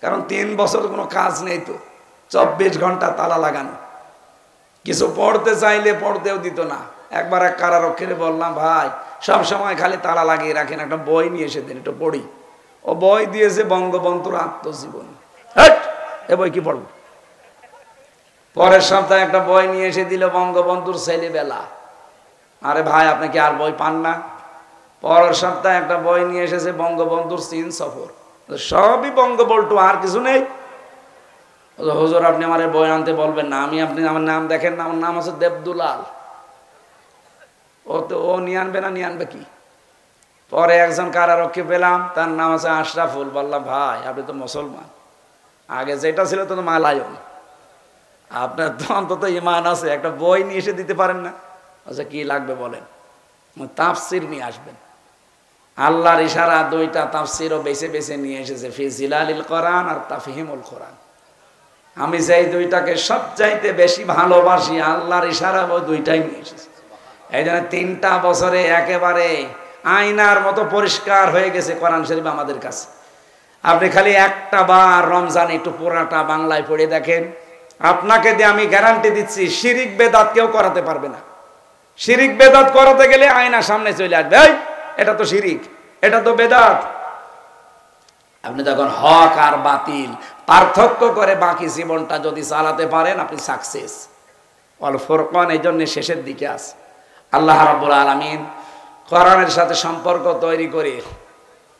কারণ ৩ বছর কোনো কাজ নেই, তো ২৪ ঘন্টা তালা লাগানো। কিছু পড়তে চাইলে পড়তেও দিত না। একবার এক কারারক্ষীরে বললাম, ভাই সব সময় খালি তালা লাগিয়ে রাখেন, একটা বই নিয়ে এসে দিন, একটু পড়ি। ও বই দিয়েছে বঙ্গবন্ধুর আত্মজীবন। এ বই কি পড়ব? পরের সপ্তাহে একটা বই নিয়ে এসে দিল বঙ্গবন্ধুর ছেলেবেলা। আরে ভাই, আপনি কি আর বই পান না? পরের সপ্তাহে একটা বই নিয়ে এসেছে বঙ্গবন্ধুর চীন সফর। সবই বঙ্গবন্ধু, আর কিছু নেই। হুজুর আপনি আমার বই আনতে বলবেন না। আপনি আমার নাম দেখেন না, আমার নাম হচ্ছে দেবদুলাল। ও নিয়ে আনবে না, নিয়ে আনবে কি? পরে একজন কারারক্ষী পেলাম, তার নাম আছে আশরাফুল। বললাম, ভাই আপনি তো মুসলমান, আগে যেটা ছিল তো মালায়ন, আপনার তো অন্তত ইমান আছে, একটা বই নিয়ে এসে দিতে পারেন না? আচ্ছা কি লাগবে বলেন? তাফসির নিয়ে আসবেন। আল্লাহর ইশারা 2টা তাফসিরও বেছে বেছে নিয়ে এসেছে, ফি জিলালিল কোরআন আর তাফহিমুল কোরআন। আমি যেই 2টাকে সবচাইতে বেশি ভালোবাসি, আল্লাহর ইশারা ওই 2টাই নিয়ে এসেছে। এই জন্য 3টা বছরে একেবারে আয়নার মতো পরিষ্কার হয়ে গেছে কোরআন শরীফ আমাদের কাছে। আপনি খালি একটা বার রমজান একটু পুরাটা বাংলায় পড়ে দেখেন, আপনাকে দিয়ে আমি গ্যারান্টি দিচ্ছি শিরিক বেদাত কেউ করাতে পারবে না। শিরিক বেদাত করাতে গেলে আয়না সামনে চলে আসবে, এই এটা তো শিরিক, এটা তো বেদাত। আপনি যখন হক আর বাতিল পার্থক্য করে বাকি জীবনটা যদি চালাতে পারেন, আপনি সাকসেস। আল ফুরকান এই জন্য শেষের দিকে আছে। আল্লাহ রাব্বুল আলামিন কোরআনের সাথে সম্পর্ক তৈরি করে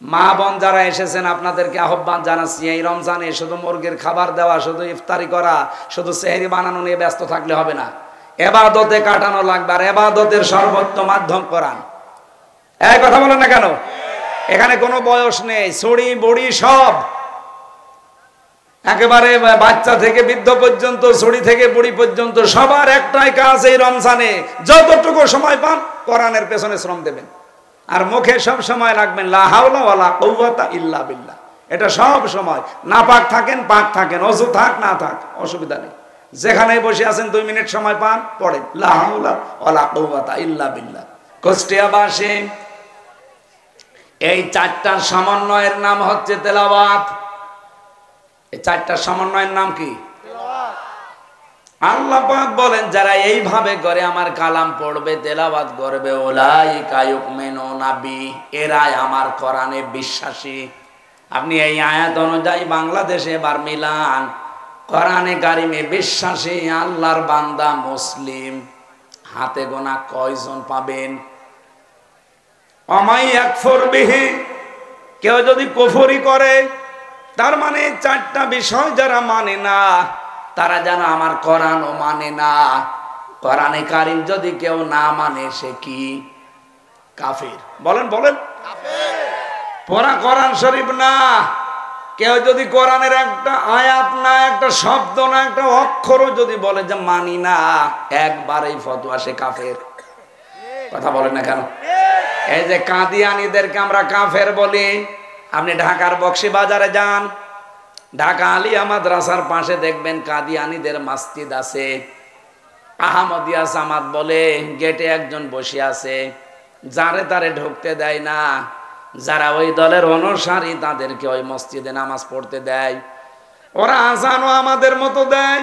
মা বোন যারা এসেছেন আপনাদেরকে আহ্বান জানাচ্ছি, এই রমজানে শুধু মুরগির খাবার দেওয়া, শুধু ইফতারি করা, শুধু সেহরি বানানো নিয়ে ব্যস্ত থাকলে হবে না। এবাদতে কাটানো লাগবে, আর এবাদতের সর্বোচ্চ মাধ্যম কোরআন। এই কথা বলেন না কেন? এখানে কোনো বয়স নেই, ছড়ি বড়ি সব, একেবারে বাচ্চা থেকে বৃদ্ধ পর্যন্ত, ছড়ি থেকে বুড়ি পর্যন্ত সবার একটাই কাজ, এই রমজানে যতটুকু সময় পান কোরআনের পেছনে শ্রম দেবেন। আর মুখে সব সময় রাখবেন লা হাওলা ওয়ালা কুওয়াতা ইল্লা বিল্লাহ। এটা সব সময়, না পাক থাকেন পাক থাকেন, অজু থাক না থাক, অসুবিধা নেই। যেখানে বসে আছেন 2 মিনিট সময় পান, পড়েন লা হাওলা ওয়ালা কুওয়াতা ইল্লা বিল্লাহ। কুষ্টিয়াবাসী, এই 4টার সমন্বয়ের নাম হচ্ছে তেলাওয়াত। এই 4টার সমন্বয়ের নাম কি? আল্লাহ পাক বলেন যারা এইভাবে করে আমার কালাম পড়বে, তেলাওয়াত করবে, উলাইকা ইউমিনুনা বি, এরাই আমার কোরআনে বিশ্বাসী। আপনি এই আয়াত অনুযায়ী বাংলাদেশে এবার মিলান, কোরআনে কারিমে বিশ্বাসী আল্লাহর বান্দা মুসলিম হাতে গোনা কয়জন পাবেন? অমাই ইয়াকফুর বিহি, কেউ যদি কুফরি করে, তার মানে 4টা বিষয় যারা মানে না, তারা যেন আমার কোরআনও মানে না। কোরআনে কারিম যদি কেউ না মানে, সে কি? কাফির। বলেন বলেন, পড়া কোরআন শরীফ না, কেউ যদি কোরআনের একটা আয়াত না, একটা শব্দ না, একটা অক্ষরও যদি বলে যে মানি না, একবারেই ফতোয়া সে কাফের। কথা বলেন না কেন? এই যে কাদিয়ানীদেরকে আমরা কাফের বলি, আপনি ঢাকার বক্সিবাজারে যান, ঢাকা আলিয়া মাদ্রাসার পাশে দেখবেন কাদিয়ানীদের মসজিদ আছে। আহমদিয়া জামাত বলে গেটে একজন বসে আছে, যারে তারে ঢুকতে দেয় না। যারা ওই দলের অনুসারী তাদেরকে ওই মসজিদে নামাজ পড়তে দেয়। ওরা আজানও আমাদের মতো দেয়,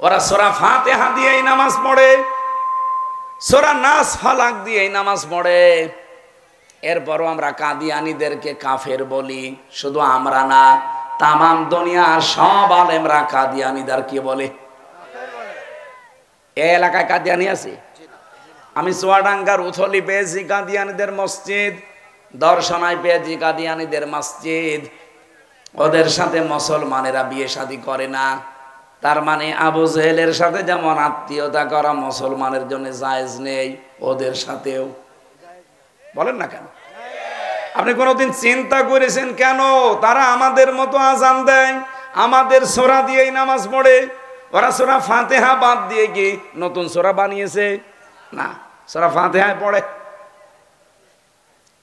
ওরা সূরা ফাতিহা দিয়েই নামাজ পড়ে, সূরা নাস ফালাক দিয়েই নামাজ পড়ে। এরপরও আমরা কাদিয়ানীদেরকে কাফের বলি। শুধু আমরা না, তামাম দুনিয়ার সব আলেমরা কাদিয়ানীদের কি বলে? এই এলাকায় কাদিয়ানী আছে? আমি চুয়াডাঙ্গার উথলি পেয়েছি কাদিয়ানীদের মসজিদ, দর্শনায় পেয়েছি কাদিয়ানীদের মসজিদ। ওদের সাথে মুসলমানেরা বিয়ে শাদী করে না। তার মানে আবু জেহেলের সাথে যেমন আত্মীয়তা করা মুসলমানের জন্য জায়েজ নেই, ওদের সাথেও। বলেন না কেন? আপনি কোনোদিন চিন্তা করেছেন কেন তারা আমাদের মতো আজান দেয়, আমাদের সূরা দিয়েই নামাজ পড়ে? ওরা সূরা ফাতিহা বাদ দিয়ে কি নতুন সূরা বানিয়েছে? না, সূরা ফাতিহায় পড়ে।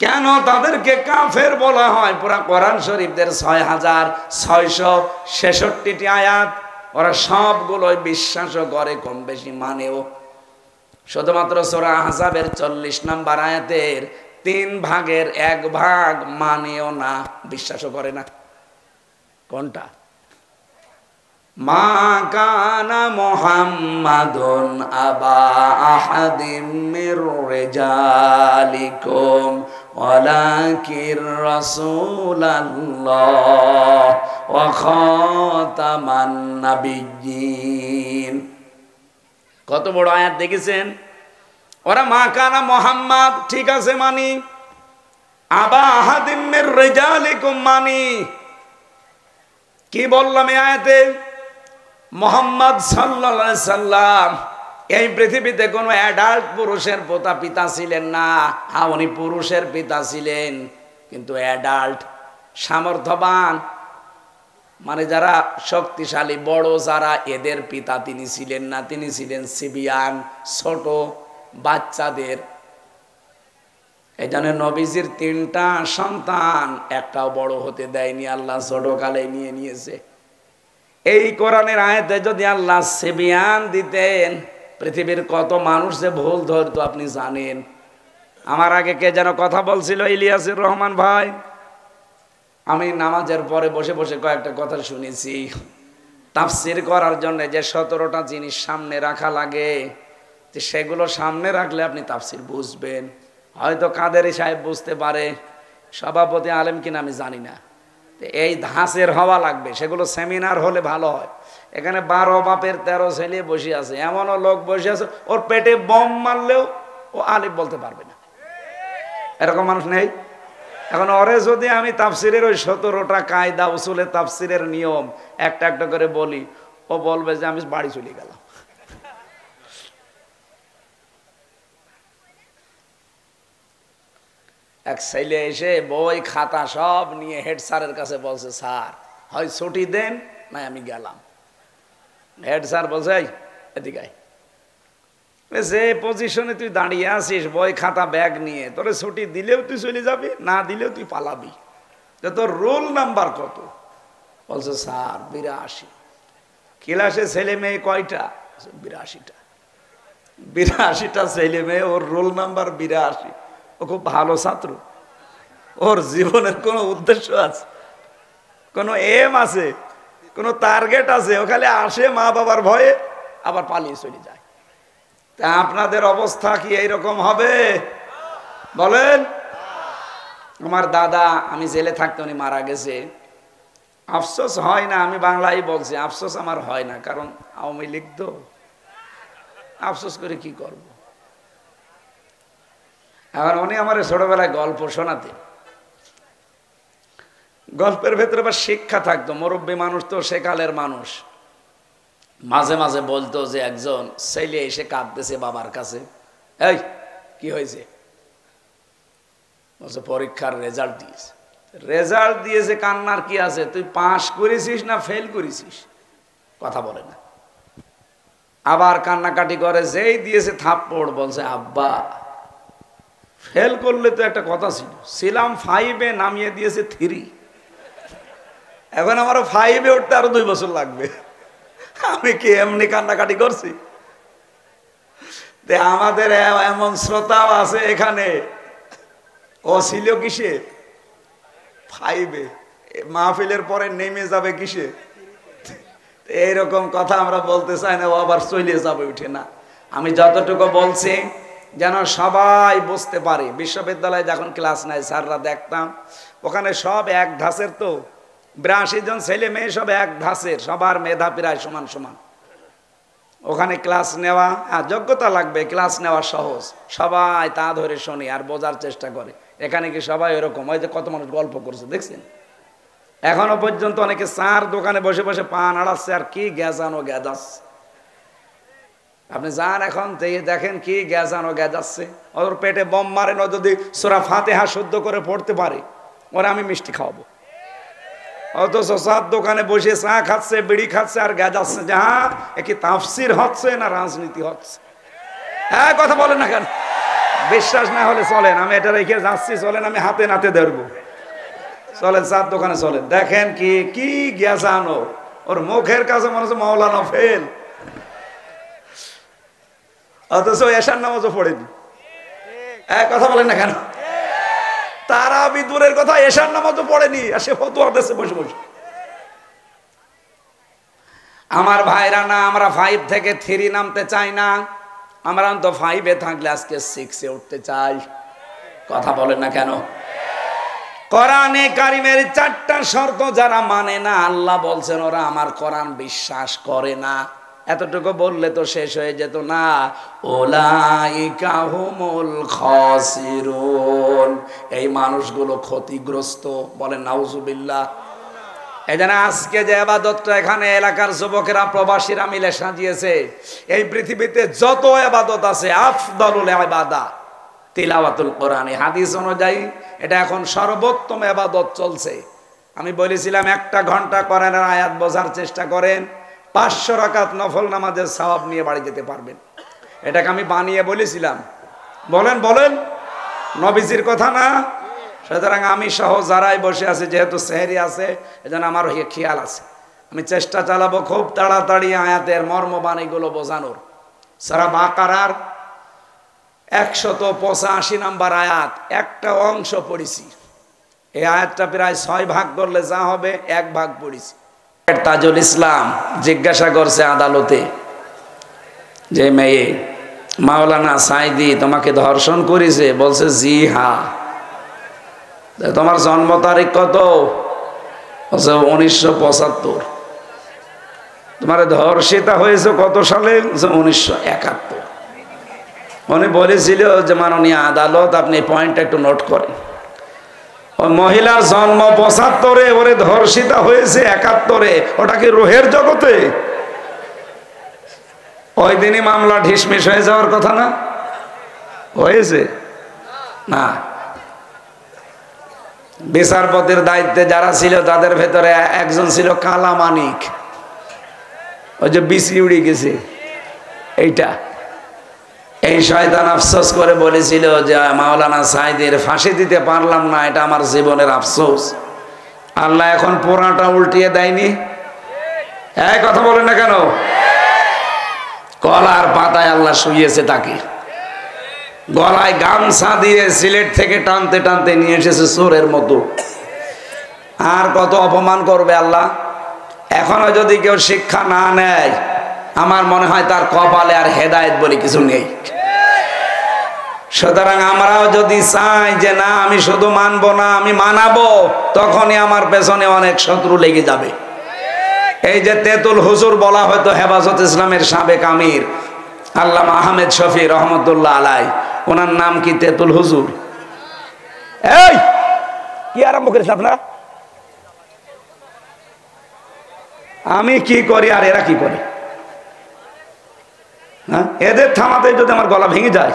কেন তাদেরকে কাফের বলা হয়? পুরা কোরআন শরীফের 6666টি আয়াত ওরা সবগুলোই বিশ্বাসও করে, কম বেশি মানেও। শুধুমাত্র সূরা আহজাবের 40 নম্বর আয়াতের 3 ভাগের 1 ভাগ মানেও না, বিশ্বাসও করে না। কোনটা? মা কানা মুহাম্মাদুন আবা আহাদিম মির রিজালিকুম ওয়ালাকির রাসূলুল্লাহ ওয়া খাতামান নাবিয়্যিন। কত বড় আয়াত দেখেছেন? ওরা মা কানা মুহাম্মাদ ঠিক আছে মানি, আবা আহাদিম মির রিজালিকুম মানি। কি বললাম এই আয়াতে? মুহাম্মদ সাল্লাল্লাহু আলাইহি সাল্লাম এই পৃথিবীতে কোনো অ্যাডাল্ট পুরুষের পিতা ছিলেন না। হ্যাঁ, উনি পুরুষের পিতা ছিলেন, কিন্তু অ্যাডাল্ট সামর্থ্যবান, মানে যারা শক্তিশালী বড় যারা, এদের পিতা তিনি ছিলেন না। তিনি ছিলেন সিবিয়ান, ছোট বাচ্চাদের। এই জন্য নবীজির 3টা সন্তান, একটাও বড় হতে দেয়নি, আল্লাহ ছোটকালে নিয়ে নিয়েছে। এই কোরআনের আয়াতে যদি আল্লাহ সিবিয়ান দিতেন, পৃথিবীর কত মানুষ যে ভুল ধরতো আপনি জানেন। আমার আগে কে যেন কথা বলছিল, ইলিয়াসুর রহমান ভাই। আমি নামাজের পরে বসে বসে কয়েকটা কথা শুনেছি। তাফসির করার জন্য যে 17টা জিনিস সামনে রাখা লাগে, সেগুলো সামনে রাখলে আপনি তাফসির বুঝবেন। হয়তো কাদেরী সাহেব বুঝতে পারে, সভাপতি আলেম কিনা আমি জানি না। এই ধাঁচের হওয়া লাগবে, সেগুলো সেমিনার হলে ভালো হয়। এখানে 12 বাপের 13 ছেলে বসে আছে, এমনও লোক বসে আছে ওর পেটে বম মারলেও ও আলিফ বলতে পারবে না। এরকম মানুষ নেই? এখন ওরে যদি আমি তাফসিরের ওই 17টা কায়দা উসুলে তাফসিরের নিয়ম একটা একটা করে বলি, ও বলবে যে আমি বাড়ি চলে গেলাম। এক ছেলে এসে বই খাতা সব নিয়ে হেড স্যারের কাছে বলছে, স্যার হয় ছুটি দেন না আমি গেলাম। হেড স্যার বলছে, এদিকে যে পজিশনে তুই দাঁড়িয়ে আছিস বই খাতা ব্যাগ নিয়ে, তোরে ছুটি দিলেও তুই চলে যাবি, না দিলেও তুই পালাবি। তোর রোল নাম্বার কত? বলছে স্যার 82। ক্লাসে ছেলে মেয়ে কয়টা? 82টা। 82টা ছেলে মেয়ে, ওর রোল নাম্বার 82। ও খুব ভালো ছাত্র, ওর জীবনের কোনো উদ্দেশ্য আছে, কোনো এম আছে, কোনো টার্গেট আছে? ও খালি আসে মা বাবার ভয়ে, আবার পালিয়ে চলে যায়। তা আপনাদের অবস্থা কি এইরকম হবে? বলেন। আমার দাদা, আমি জেলে থাকতে উনি মারা গেছে। আফসোস হয় না, আমি বাংলায় বলছি, আফসোস আমার হয় না, কারণ আওয়ামী লীগ তো। আফসোস করে কি করব? এখন উনি আমার ছোটবেলায় গল্প শোনাতেন, গল্পের ভেতরে বা শিক্ষা থাকতো। মুরব্বী মানুষ তো, সেকালের মানুষ। মাঝে মাঝে বলতো যে একজন ছেলে এসে কাঁদতেছে বাবার কাছে। এই কি হয়েছে? বলছে পরীক্ষার রেজাল্ট দিয়েছে। রেজাল্ট দিয়েছে, কান্নার কি আছে? তুই পাস করেছিস না ফেল করেছিস? কথা বলে না। আবার কান্নাকাটি করে, যেই দিয়েছে থাপ্পড়, বলছে আব্বা ফেল করলে তো একটা কথা ছিল, ছিলাম 5-এ, নামিয়ে দিয়েছে 3। এখন আমারও 5-এ উঠতে আরো 2 বছর লাগবে। আমি কি এমনি কান্নাকাটি করছি? আমাদের এমন শ্রোতাও আছে এখানে, ও ছিল কিসে? 5-এ, মাহফিলের পরে নেমে যাবে কিসে? এইরকম কথা আমরা বলতে চাই না, ও আবার চলে যাবে উঠে না। আমি যতটুকু বলছি যেন সবাই বুঝতে পারে। বিশ্ববিদ্যালয়ে যখন ক্লাস নেয় স্যাররা, দেখতাম ওখানে সব এক ধাঁচের, তো 82 জন ছেলে মেয়ে সব এক ধাঁচের, সবার মেধা প্রায় সমান সমান। ওখানে ক্লাস নেওয়া, যোগ্যতা লাগবে, ক্লাস নেওয়া সহজ, সবাই তা ধরে শুনি আর বোঝার চেষ্টা করে। এখানে কি সবাই এরকম? ওই যে কত মানুষ গল্প করছে দেখছেন, এখনো পর্যন্ত অনেকে চার দোকানে বসে বসে পান আড়াচ্ছে আর কি গ্যাজানো গ্যাজাচ্ছে। আপনি যান এখন দেখেন কি গ্যাজানো গ্যাজাচ্ছে। ওর পেটে বম মারেন, ও যদি সূরা ফাতিহা শুদ্ধ করে পড়তে পারে, ওরা আমি মিষ্টি খাওয়াবো। অথচ চার দোকানে বসে চা খাচ্ছে, বিড়ি খাচ্ছে আর গ্যাজাচ্ছে যে হ্যাঁ এ কি তাফসির হচ্ছে না রাজনীতি হচ্ছে? হ্যাঁ, কথা বলেন না কেন? বিশ্বাস না হলে চলেন, আমি এটা রেখে যাচ্ছি, চলেন আমি হাতে নাতে ধরবো। চলেন চার দোকানে চলেন, দেখেন কি কি গ্যাজানো। ওর মুখের কাছে মনে হচ্ছে মাওলানা ফেল, অথচ এশার নামাজও পড়েনি। কথা বলেন না কেন? তারা বিদুরের কথা, এশার নামাজও পড়েনি, আর সে ফতোয়া দিচ্ছে বসে বসে। আমার ভাইরা না, আমরা 5 থেকে 3 নামতে চাই না, আমরা তো 5-এ থাকলে আজকে 6-এ উঠতে চাই। কথা বলেন না কেন? কোরআনে কারিমের 4টা শর্ত যারা মানে না, আল্লাহ বলছেন ওরা আমার কোরআন বিশ্বাস করে না। এতটুকু বললে তো শেষ হয়ে যেত না। উলাইকা হুমুল খাসিরুন, এই মানুষগুলো ক্ষতিগ্রস্ত। বলেন নাউজুবিল্লাহ। এই জন্য আজকে যে ইবাদতটা এখানে এলাকার যুবকেরা প্রবাসীরা মিলে সাজিয়েছে, এই পৃথিবীতে যত ইবাদত আছে আফদালুল ইবাদা তিলাওয়াতুল কোরআন। হাদিস অনুযায়ী এটা এখন সর্বোত্তম ইবাদত চলছে। আমি বলেছিলাম 1 ঘন্টা কোরআনের আয়াত বোঝার চেষ্টা করেন, 500 রাকাত নফল নামাজের সওয়াব নিয়ে বাড়ি যেতে পারবেন। এটাকে আমি বানিয়ে বলেছিলাম। বলেন বলেন, নবীজির কথা না? সুতরাং আমি সহ যারাই বসে আছে, যেহেতু সেহরি আছে এজন্য আমার খেয়াল আছে, আমি চেষ্টা চালাবো খুব তাড়াতাড়ি আয়াতের মর্মবাণীগুলো বোঝানোর। সূরা বাকারার 185 নম্বর আয়াত, একটা অংশ পড়েছি। এই আয়াতটা প্রায় 6 ভাগ করলে যা হবে 1 ভাগ পড়েছি। তাজুল ইসলাম জিজ্ঞাসা করছে আদালতে যে মেয়ে মাওলানা সাইদি তোমাকে ধর্ষণ করেছে? বলছে জি হ্যাঁ। তোমার জন্ম তারিখ কত? বলছে 1975। তোমার ধর্ষিতা হয়েছে কত সালে? 1971। উনি বলেছিল যে মাননীয় আদালত আপনি পয়েন্টটা একটু নোট করেন, ওই মহিলার জন্ম 75-এ, ওরে ধর্ষিতা হয়েছে 71-এ, ওটা কি রুহের জগতে? ওই দিনই মামলা ঢিসমিস হয়ে যাওয়ার কথা না? হয়েছে না? বিচারপতির দায়িত্বে যারা ছিল তাদের ভেতরে একজন ছিল কালা মানিক, ওই যে বিসি উড়ে গেছে এইটা। এই শয়তান আফসোস করে বলেছিল যে মাওলানা সাইদের ফাঁসি দিতে পারলাম না, এটা আমার জীবনের আফসোস। আল্লাহ এখন পুরাটা উল্টিয়ে দেয়নি? এই কথা বলেন না কেন? কলার পাতায় আল্লাহ শুইয়েছে তাকে, গলায় গামছা দিয়ে সিলেট থেকে টানতে টানতে নিয়ে এসেছে চোরের মতো। আর কত অপমান করবে আল্লাহ? এখনো যদি কেউ শিক্ষা না নেয়, আমার মনে হয় তার কপালে আর হেদায়েত বলে কিছু নেই। সুতরাং আমরাও যদি চাই যে না আমি শুধু মানবো না, আমি মানাবো, তখনই আমার পেছনে অনেক শত্রু লেগে যাবে। এই যে তেতুল হুজুর বলা হয়তো হেফাজত ইসলামের সাবেক আমির আল্লামা আহমেদ শফি রহমতুল্লাহ আলাই, ওনার নাম কি তেতুল হুজুর? এই কি আরম্ভ করেছেন আপনারা? আমি কি করি আর এরা কি করে? হ্যাঁ, এদের থামাতে যদি আমার গলা ভেঙে যায়।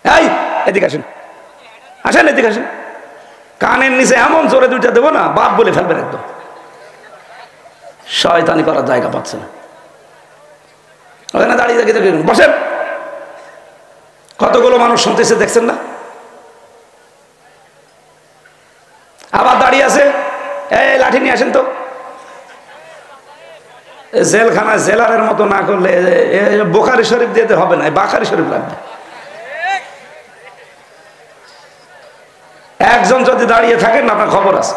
এই এদিকে আসেন, আসেন এদিকে আসেন। কানের নিচে এমন জোরে দুইটা দেবো না, বাপ বলে ফেলবেন একদম। শয়তানি করার জায়গা পাচ্ছে না, ওখানে দাঁড়িয়ে দেখে বসেন। কতগুলো মানুষ শুনতেছে দেখছেন না? আবার দাঁড়িয়ে আছে, এই লাঠি নিয়ে আসেন তো। জেলখানায় জেলারের মতো না করলে বুখারী শরীফ দিতে হবে না, বাখারী শরীফ লাগবে। একজন যদি দাঁড়িয়ে থাকেন আপনার খবর আছে।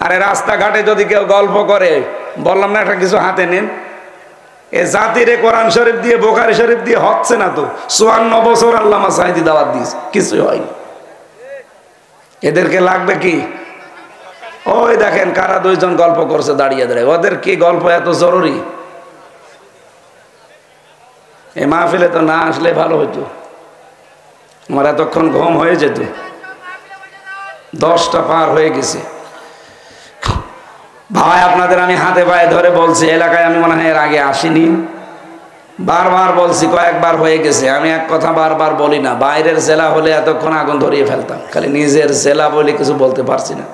আরে রাস্তাঘাটে যদি কেউ গল্প করে, বললাম না একটা কিছু হাতে নেন। এ জাতিরে কোরআন শরীফ দিয়ে বুখারী শরীফ দিয়ে হচ্ছে না তো। 54 বছর আল্লামা সাঈদী দাওয়াত দিয়েছে, কিছুই হয়নি। এদেরকে লাগবে কি? ওই দেখেন কারা দুইজন গল্প করছে দাঁড়িয়ে দাঁড়িয়ে, ওদের কি গল্প এত জরুরি? এই মাহফিলে তো না আসলে ভালো হইতো, আমার এতক্ষণ ঘুম হয়ে যেত। 10টা পার হয়ে গেছে। ভাই আপনাদের আমি হাতে পায়ে ধরে বলছি, এলাকায় আমি মনে হয় এর আগে আসিনি, বারবার বলছি, কয়েকবার হয়ে গেছে। আমি এক কথা বারবার বলি না, বাইরের জেলা হলে এতক্ষণ আগুন ধরিয়ে ফেলতাম, খালি নিজের জেলা বলে কিছু বলতে পারছি না।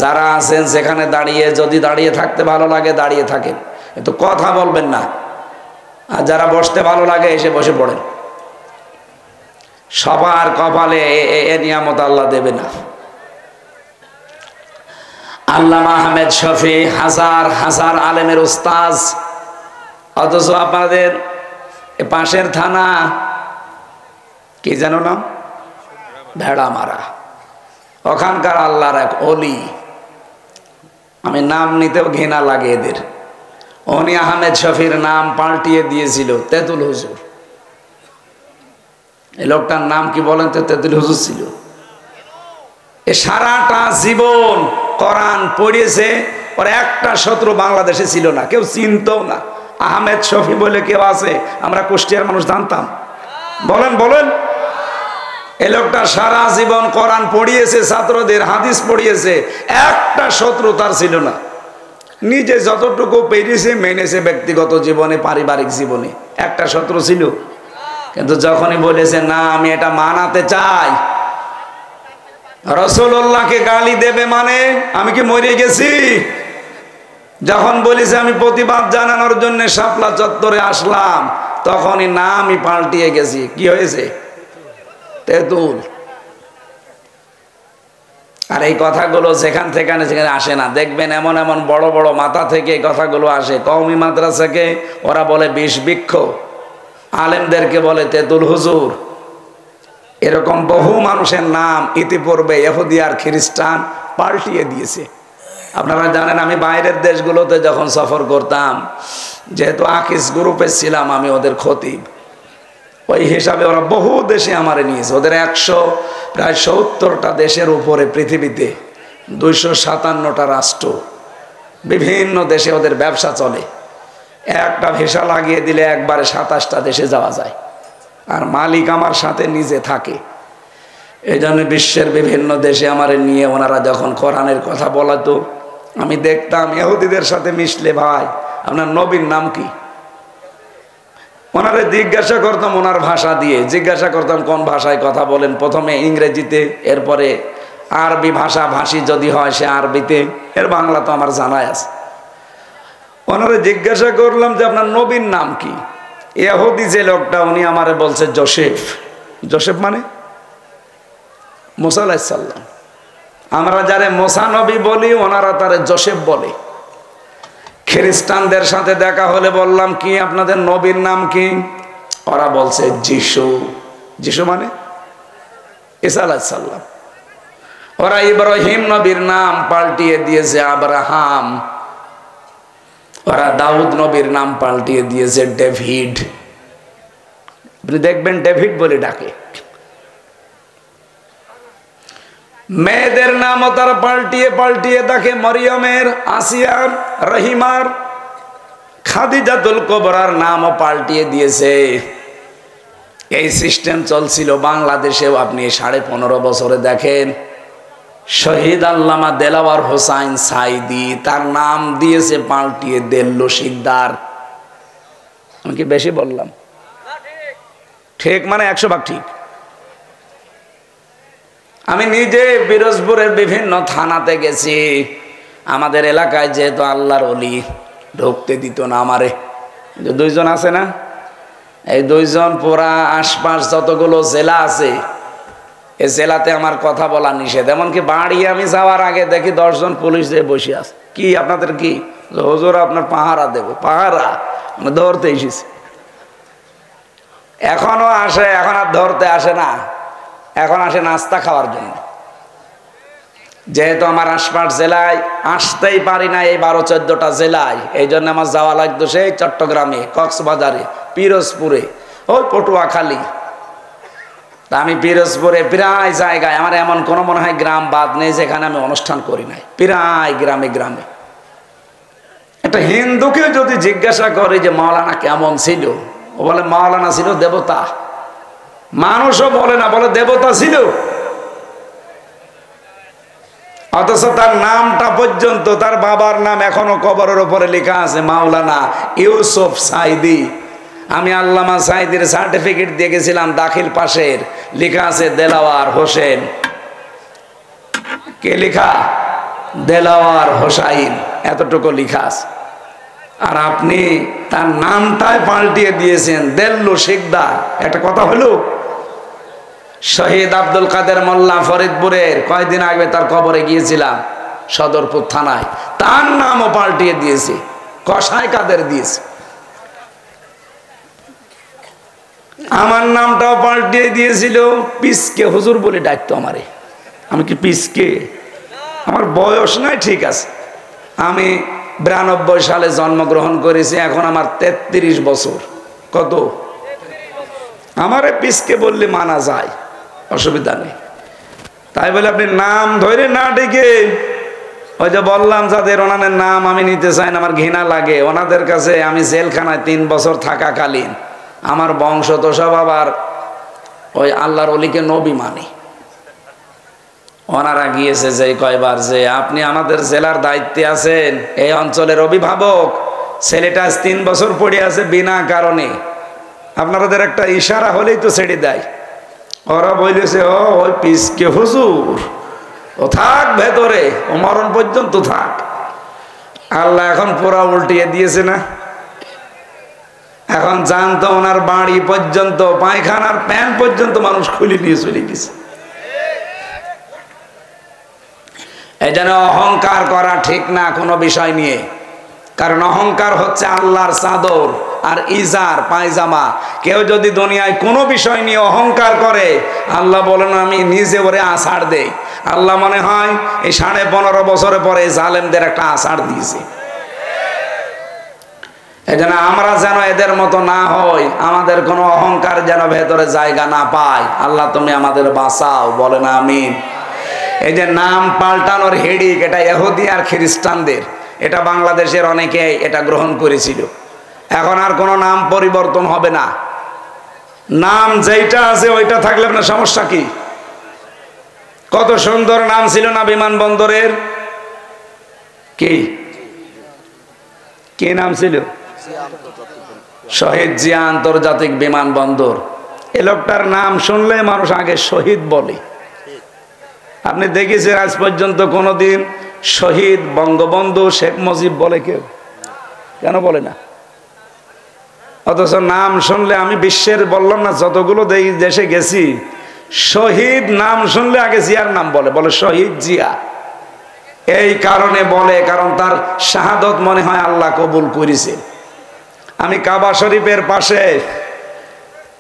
যারা আছেন সেখানে দাঁড়িয়ে, যদি দাঁড়িয়ে থাকতে ভালো লাগে দাঁড়িয়ে থাকেন, কিন্তু কথা বলবেন না। আর যারা বসতে ভালো লাগে এসে বসে পড়েন। সবার কপালে এ নিয়ামত আল্লাহ দেবে না। আল্লামা আহমেদ শফি হাজার হাজার আলেমের উস্তাজ, অথচ আপনাদের পাশের থানা কি জানো না, ভেড়ামারা, ওখানকার আল্লাহর এক অলি, আমি নাম নিতেও ঘৃণা লাগে এদের। উনি আহমেদ শফির নাম পাল্টিয়ে দিয়েছিল তেতুল হুজুর। এই লোকটার নাম কি বলেন তো? তেতুল হুজুর ছিল। এ সারাটা জীবন কোরআন পড়িয়েছে, ওর একটা শত্রু বাংলাদেশে ছিল না, কেউ চিনতও না। আহমেদ শফি বলে কেউ আছে আমরা কুষ্টিয়ার মানুষ জানতাম? বলেন বলেন। এই লোকটা সারা জীবন কোরআন পড়িয়েছে, ছাত্রদের হাদিস পড়িয়েছে, একটা শত্রু তার ছিল না। নিজে যতটুকু পেরেছে মেনেছে, ব্যক্তিগত জীবনে পারিবারিক জীবনে একটা শত্রু ছিল। কিন্তু যখনই বলেছে না আমি এটা মানাতে চাই, রাসূলুল্লাহকে গালি দেবে মানে আমি কি মরে গেছি? যখন বলেছে আমি প্রতিবাদ জানানোর জন্য শাপলা চত্বরে আসলাম, তখনই না আমি পাল্টিয়ে গেছি। কি হয়েছে? তেতুল। আর এই কথাগুলো যেখান থেকে সেখানে আসে না, দেখবেন এমন এমন বড় বড় মাথা থেকে এই কথাগুলো আসে। কওমি মাদ্রাসাকে ওরা বলে বিষ বৃক্ষ, আলেমদেরকে বলে তেতুল হুজুর। এরকম বহু মানুষের নাম ইতিপূর্বে ইহুদি আর খ্রিস্টান পাল্টিয়ে দিয়েছে। আপনারা জানেন আমি বাইরের দেশগুলোতে যখন সফর করতাম, যেহেতু আকিস গ্রুপে ছিলাম আমি ওদের খতিব, ওই হিসাবে ওরা বহু দেশে আমারে নিয়েছে। ওদের প্রায় 70টা দেশের উপরে পৃথিবীতে, 257টা রাষ্ট্র, বিভিন্ন দেশে ওদের ব্যবসা চলে। একটা ভিসা লাগিয়ে দিলে একবারে 27টা দেশে যাওয়া যায়। আর মালিক আমার সাথে নিজে থাকে। এই জন্য বিশ্বের বিভিন্ন দেশে আমারে নিয়ে ওনারা যখন কোরআনের কথা বলাতো, আমি দেখতাম ইহুদিদের সাথে মিশলে, ভাই আপনার নবীর নাম কি? ওনারে জিজ্ঞাসা করতাম ওনার ভাষা দিয়ে, জিজ্ঞাসা করতাম কোন ভাষায় কথা বলেন, প্রথমে ইংরেজিতে, এরপরে আরবি ভাষা ভাষী যদি হয় সে আরবিতে, এর বাংলা তো আমার জানাই আছে। ওনারে জিজ্ঞাসা করলাম যে আপনার নবীর নাম কি? ইহুদি যে লোকটা, উনি আমারে বলছে জোসেফ। জোসেফ মানে মুসা আলাইহিস সালাম। আমরা যারে মুসা নবী বলি, ওনারা তারে জোসেফ বলে। খ্রিস্টানদের সাথে দেখা হলে বললাম কি আপনাদের নবীর নাম কি? ওরা বলছে যিশু। যিশু মানে ঈসা আলাইহিস সালাম। ওরা ইব্রাহিম নবীর নাম পাল্টিয়ে দিয়েছে আব্রাহাম। ওরা দাউদ নবীর নাম পাল্টিয়ে দিয়েছে ডেভিড। আপনি দেখবেন ডেভিড বলে ডাকে। মেয়েদের নামও তারা পাল্টিয়ে পাল্টিয়ে দেখে, মরিয়মের, আসিয়ার, রহিমার, খাদিজাতুল কুবরার নামও পাল্টিয়ে দিয়েছে। এই সিস্টেম চলছিল বাংলাদেশেও। আপনি 15.5 বছরে দেখেন, শহীদ আল্লামা দেলাওয়ার হোসাইন সাইদি, তার নাম দিয়েছে পাল্টিয়ে দেল্লো শিকদার। আমি কি বেশি বললাম? ঠিক মানে 100 ভাগ ঠিক। আমি নিজে পিরোজপুরের বিভিন্ন থানাতে গেছি। আমাদের এলাকায় যেহেতু আল্লাহর ওলি, ঢুকতে দিত না আমারে। দুইজন আছে না, এই দুইজন পুরা আশপাশ যতগুলো জেলা আছে এই জেলাতে আমার কথা বলা নিষেধ। এমনকি বাড়ি আমি যাওয়ার আগে দেখি 10 জন পুলিশ দিয়ে বসে আছে। কি আপনাদের কি? হুজুর আপনার পাহারা দেব। পাহারা ধরতে এসেছি। এখনো আসে, এখন আর ধরতে আসে না, এখন আসে নাস্তা খাওয়ার জন্য। যেহেতু আমার আশপাশ জেলায় আসতেই পারি না, এই 12-14টা জেলায়, এই জন্য আমার যাওয়া লাগতো সেই চট্টগ্রামে, কক্সবাজারে, পিরোজপুরে, ওই পটুয়াখালী। তা আমি পিরোজপুরে প্রায় জায়গায়, আমার এমন কোনো মনে হয় গ্রাম বাদ নেই যেখানে আমি অনুষ্ঠান করি নাই। প্রায় গ্রামে গ্রামে। একটা হিন্দুকে যদি জিজ্ঞাসা করে যে মাওলানা কেমন ছিল, ও বলে মাওলানা ছিল দেবতা। মানুষও বলে না, বলে দেবতা ছিল। অথচ তার নামটা পর্যন্ত, তার বাবার নাম এখনো কবরের উপরে লেখা আছে মাওলানা ইউসুফ সাইদি। আমি আল্লামা সাইদির সার্টিফিকেট দিয়ে গেছিলাম, দাখিল পাশের, লেখা আছে দেলাওয়ার হোসেন। কে লেখা? দেলাওয়ার হোসাইন, এতটুকু লেখা আছে। আর আপনি তার নামটাই পাল্টিয়ে দিয়েছেন দেল্লু শিকদার। একটা কথা হলো, শহীদ আব্দুল কাদের মোল্লা ফরিদপুরের, কয়েকদিন আগে তার কবরে গিয়েছিলাম সদরপুর থানায়, তার নামও পাল্টিয়ে দিয়েছে, কসাই কাদের দিয়েছে। আমার নামটাও পাল্টিয়ে দিয়েছিল, পিসকে হুজুর বলে ডাকতো আমারে। আমি কি পিসকে? আমার বয়স নাই, ঠিক আছে। আমি 92 সালে জন্মগ্রহণ করেছি, এখন আমার 33 বছর। কত? আমারে পিসকে বললে মানা যায়, অসুবিধা নেই। তাই বলে আপনি নাম ধরে না ডেকে, ওই যে বললাম যাদের ওনাদের নাম আমি নিতে চাই না, আমার ঘৃণা লাগে। ওনাদের কাছে আমি জেলখানায় 3 বছর থাকাকালীন আমার বংশ তো সব আবার ওই আল্লাহর ওলিকে নবী মানে। ওনারা গিয়েছে যে কয়বার যে আপনি আমাদের জেলার দায়িত্বে আছেন, এই অঞ্চলের অভিভাবক, ছেলেটা 3 বছর পড়ে আছে বিনা কারণে, আপনাদের একটা ইশারা হলেই তো ছেড়ে দেয়। ওরা বলেছে ও ওই পিসকে হুজুর, ও থাক ভেতরে, ও মরণ পর্যন্ত থাক। আল্লাহ এখন পুরা উল্টিয়ে দিয়েছে না। এখন জানতো ওনার বাড়ি পর্যন্ত, পায়খানার প্যান্ট পর্যন্ত মানুষ খুলে নিয়ে চলে গেছে। এই জন্য অহংকার করা ঠিক না কোনো বিষয় নিয়ে। কারণ অহংকার হচ্ছে আল্লাহর চাদর আর ইজার পায়জামা। কেউ যদি দুনিয়ায় কোনো বিষয় নিয়ে অহংকার করে, আল্লাহ বলেন আমি নিজে ওরে আষাঢ় দেই। আল্লাহ মনে হয় এই 15.5 বছরে পরে জালেমদের একটা আষাঢ় দিয়েছে। এই জন্য আমরা যেন এদের মতো না হই, আমাদের কোনো অহংকার যেন ভেতরে জায়গা না পায়। আল্লাহ তুমি আমাদের বাঁচাও, বলেন আমিন। এই যে নাম পাল্টানোর হেডিক, এটা ইহুদি আর খ্রিস্টানদের, এটা বাংলাদেশের অনেকে এটা গ্রহণ করেছিল। এখন আর কোনো নাম পরিবর্তন হবে না। নাম যেটা আছে ওইটা থাকলে আপনার সমস্যা কি? কত সুন্দর নাম ছিল না বিমানবন্দরের? কি কি নাম ছিল? শহীদ জিয়া আন্তর্জাতিক বিমানবন্দর। এ লোকটার নাম শুনলে মানুষ আগে শহীদ বলে। আপনি দেখেছেন আজ পর্যন্ত কোনোদিন শহীদ বঙ্গবন্ধু শেখ মুজিব বলে কেউ? কেন বলে না? অথচ নাম শুনলে, আমি বিশ্বের বললাম না যতগুলো দেশে গেছি, শহীদ নাম শুনলে আগে জিয়ার নাম বলে, বলে শহীদ জিয়া। এই কারণে বলে, কারণ তার শাহাদত মনে হয় আল্লাহ কবুল করেছে। আমি কাবা শরীফের পাশে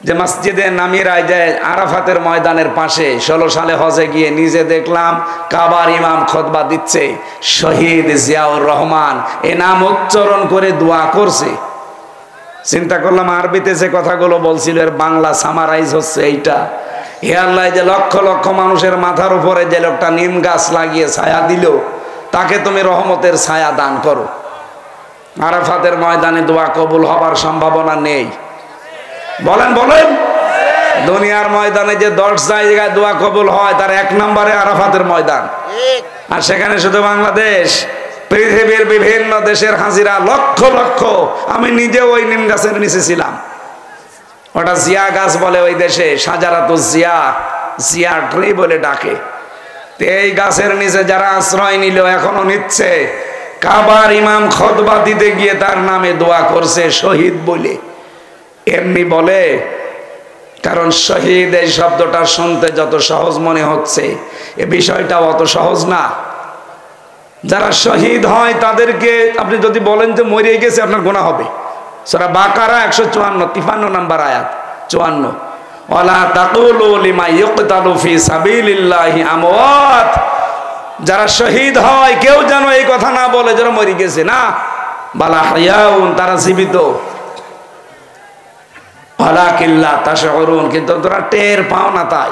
যে মসজিদে নামিরায় যায়, আরাফাতের ময়দানের পাশে 16 সালে হজে গিয়ে নিজে দেখলাম কাবার ইমাম খুতবা দিচ্ছে, শহীদ জিয়াউর রহমান এ নাম উচ্চারণ করে দোয়া করছে। চিন্তা করলাম আরবিতে যে কথাগুলো বলছিল এর বাংলা সামারাইজ হচ্ছে এইটা। হে আল্লাহ, যে লক্ষ লক্ষ মানুষের মাথার উপরে যে লোকটা নিম গাছ লাগিয়ে ছায়া দিল, তাকে তুমি রহমতের ছায়া দান করো। আরাফাতের ময়দানে দোয়া কবুল হবার সম্ভাবনা নেই? বলেন বলেন। দুনিয়ার ময়দানে যে 10 জায়গায় দোয়া কবুল হয়, তার 1 নম্বরে আরাফাতের ময়দান। আর সেখানে শুধু বাংলাদেশ, পৃথিবীর বিভিন্ন দেশের হাজিরা লক্ষ লক্ষ। আমি নিজে ওই নিম গাছের নিচে ছিলাম। ওটা জিয়া গাছ বলে ওই দেশে, সাজারাতুজ জিয়া, জিয়া ট্রি বলে ডাকে। এই গাছের নিচে যারা আশ্রয় নিল এখনো নিচ্ছে, কাবার ইমাম খুতবা দিতে গিয়ে তার নামে দোয়া করছে শহীদ বলে। এমনি বলে, কারণ শহীদ এই শব্দটা শুনতে যত সহজ মনে হচ্ছে এ বিষয়টা অত সহজ না। যারা শহীদ হয় তাদেরকে আপনি যদি বলেন যে মরে গেছে, আপনার গুনাহ হবে। সূরা বাকারা 154 53 নম্বর আয়াত 54, ওয়ালা তাকুলু লিমা ইউকতালু ফি সাবিলিল্লাহি আমওয়াত। যারা শহীদ হয় কেউ যেন এই কথা না বলে যারা মরে গেছে, না, বালা হায়াউন, তারা জীবিত। ওয়ালাকিল্লা তাশউরুন, কিন্তু তোরা টের পাও না। তাই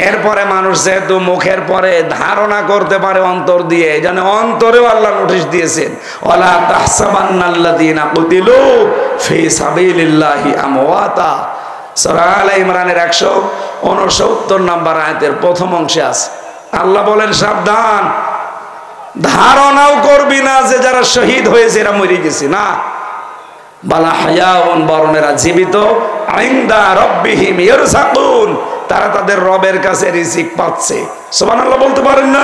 এরপরে মানুষ যেহেতু মুখের পরে ধারণা করতে পারে অন্তর দিয়ে, যেন অন্তরেও আল্লাহ নোটিশ দিয়েছেন, ওয়ালা তাহসাবান্নাল্লাযীনা কুতিলু ফি সাবিলিল্লাহি আমওয়াতা। সূরা আলে ইমরানের 169 নম্বর আয়াতের প্রথম অংশে আছে আল্লাহ বলেন, সাবধান, ধারণাও করবি না যে যারা শহীদ হয়েছে এরা মরে গেছে, না, বালা হায়াউন, বরং এরা জীবিত, ইনদা রাব্বিহিম ইয়ারযাকুন, তারা তাদের রবের কাছে রিজিক পাচ্ছে। সুবহানাল্লাহ বলতে পারেন না?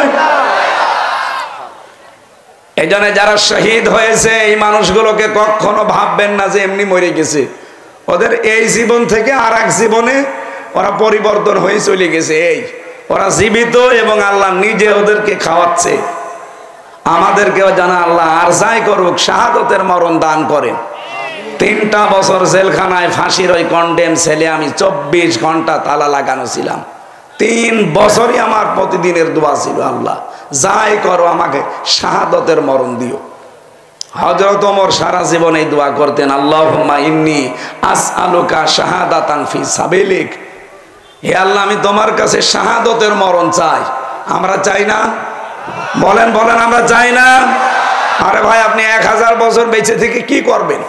এজন্য যারা শহীদ হয়েছে এই মানুষগুলোকে কখনো ভাববেন না যে এমনি মরে গেছে। ওদের এই জীবন থেকে আর এক জীবনে ওরা পরিবর্তন হয়ে চলে গেছে। এই ওরা জীবিত এবং আল্লাহ নিজে ওদেরকে খাওয়াচ্ছে। আমাদেরকেও জানা আল্লাহ আর যাই করুক শাহাদতের মরণ দান করেন। 3টা বছর জেলখানায় ফাঁসির ওই কন্ডেম ছেলে আমি 24 ঘন্টা তালা লাগানো ছিলাম। 3 বছরই আমার প্রতিদিনের দোয়া ছিল, আল্লাহ যাই করো আমাকে শাহাদতের মরণ দিও। হযরত ওমর সারা জীবন এই দোয়া করতেন, আল্লাহুম্মা ইন্নী আসআলুকা শাহাদাতান ফি সাবিলিক। হে আল্লাহ, আমি তোমার কাছে শাহাদতের মরণ চাই। আমরা চাই না? বলেন বলেন, আমরা চাই না? আরে ভাই, আপনি 1000 বছর বেঁচে থেকে কি করবেন?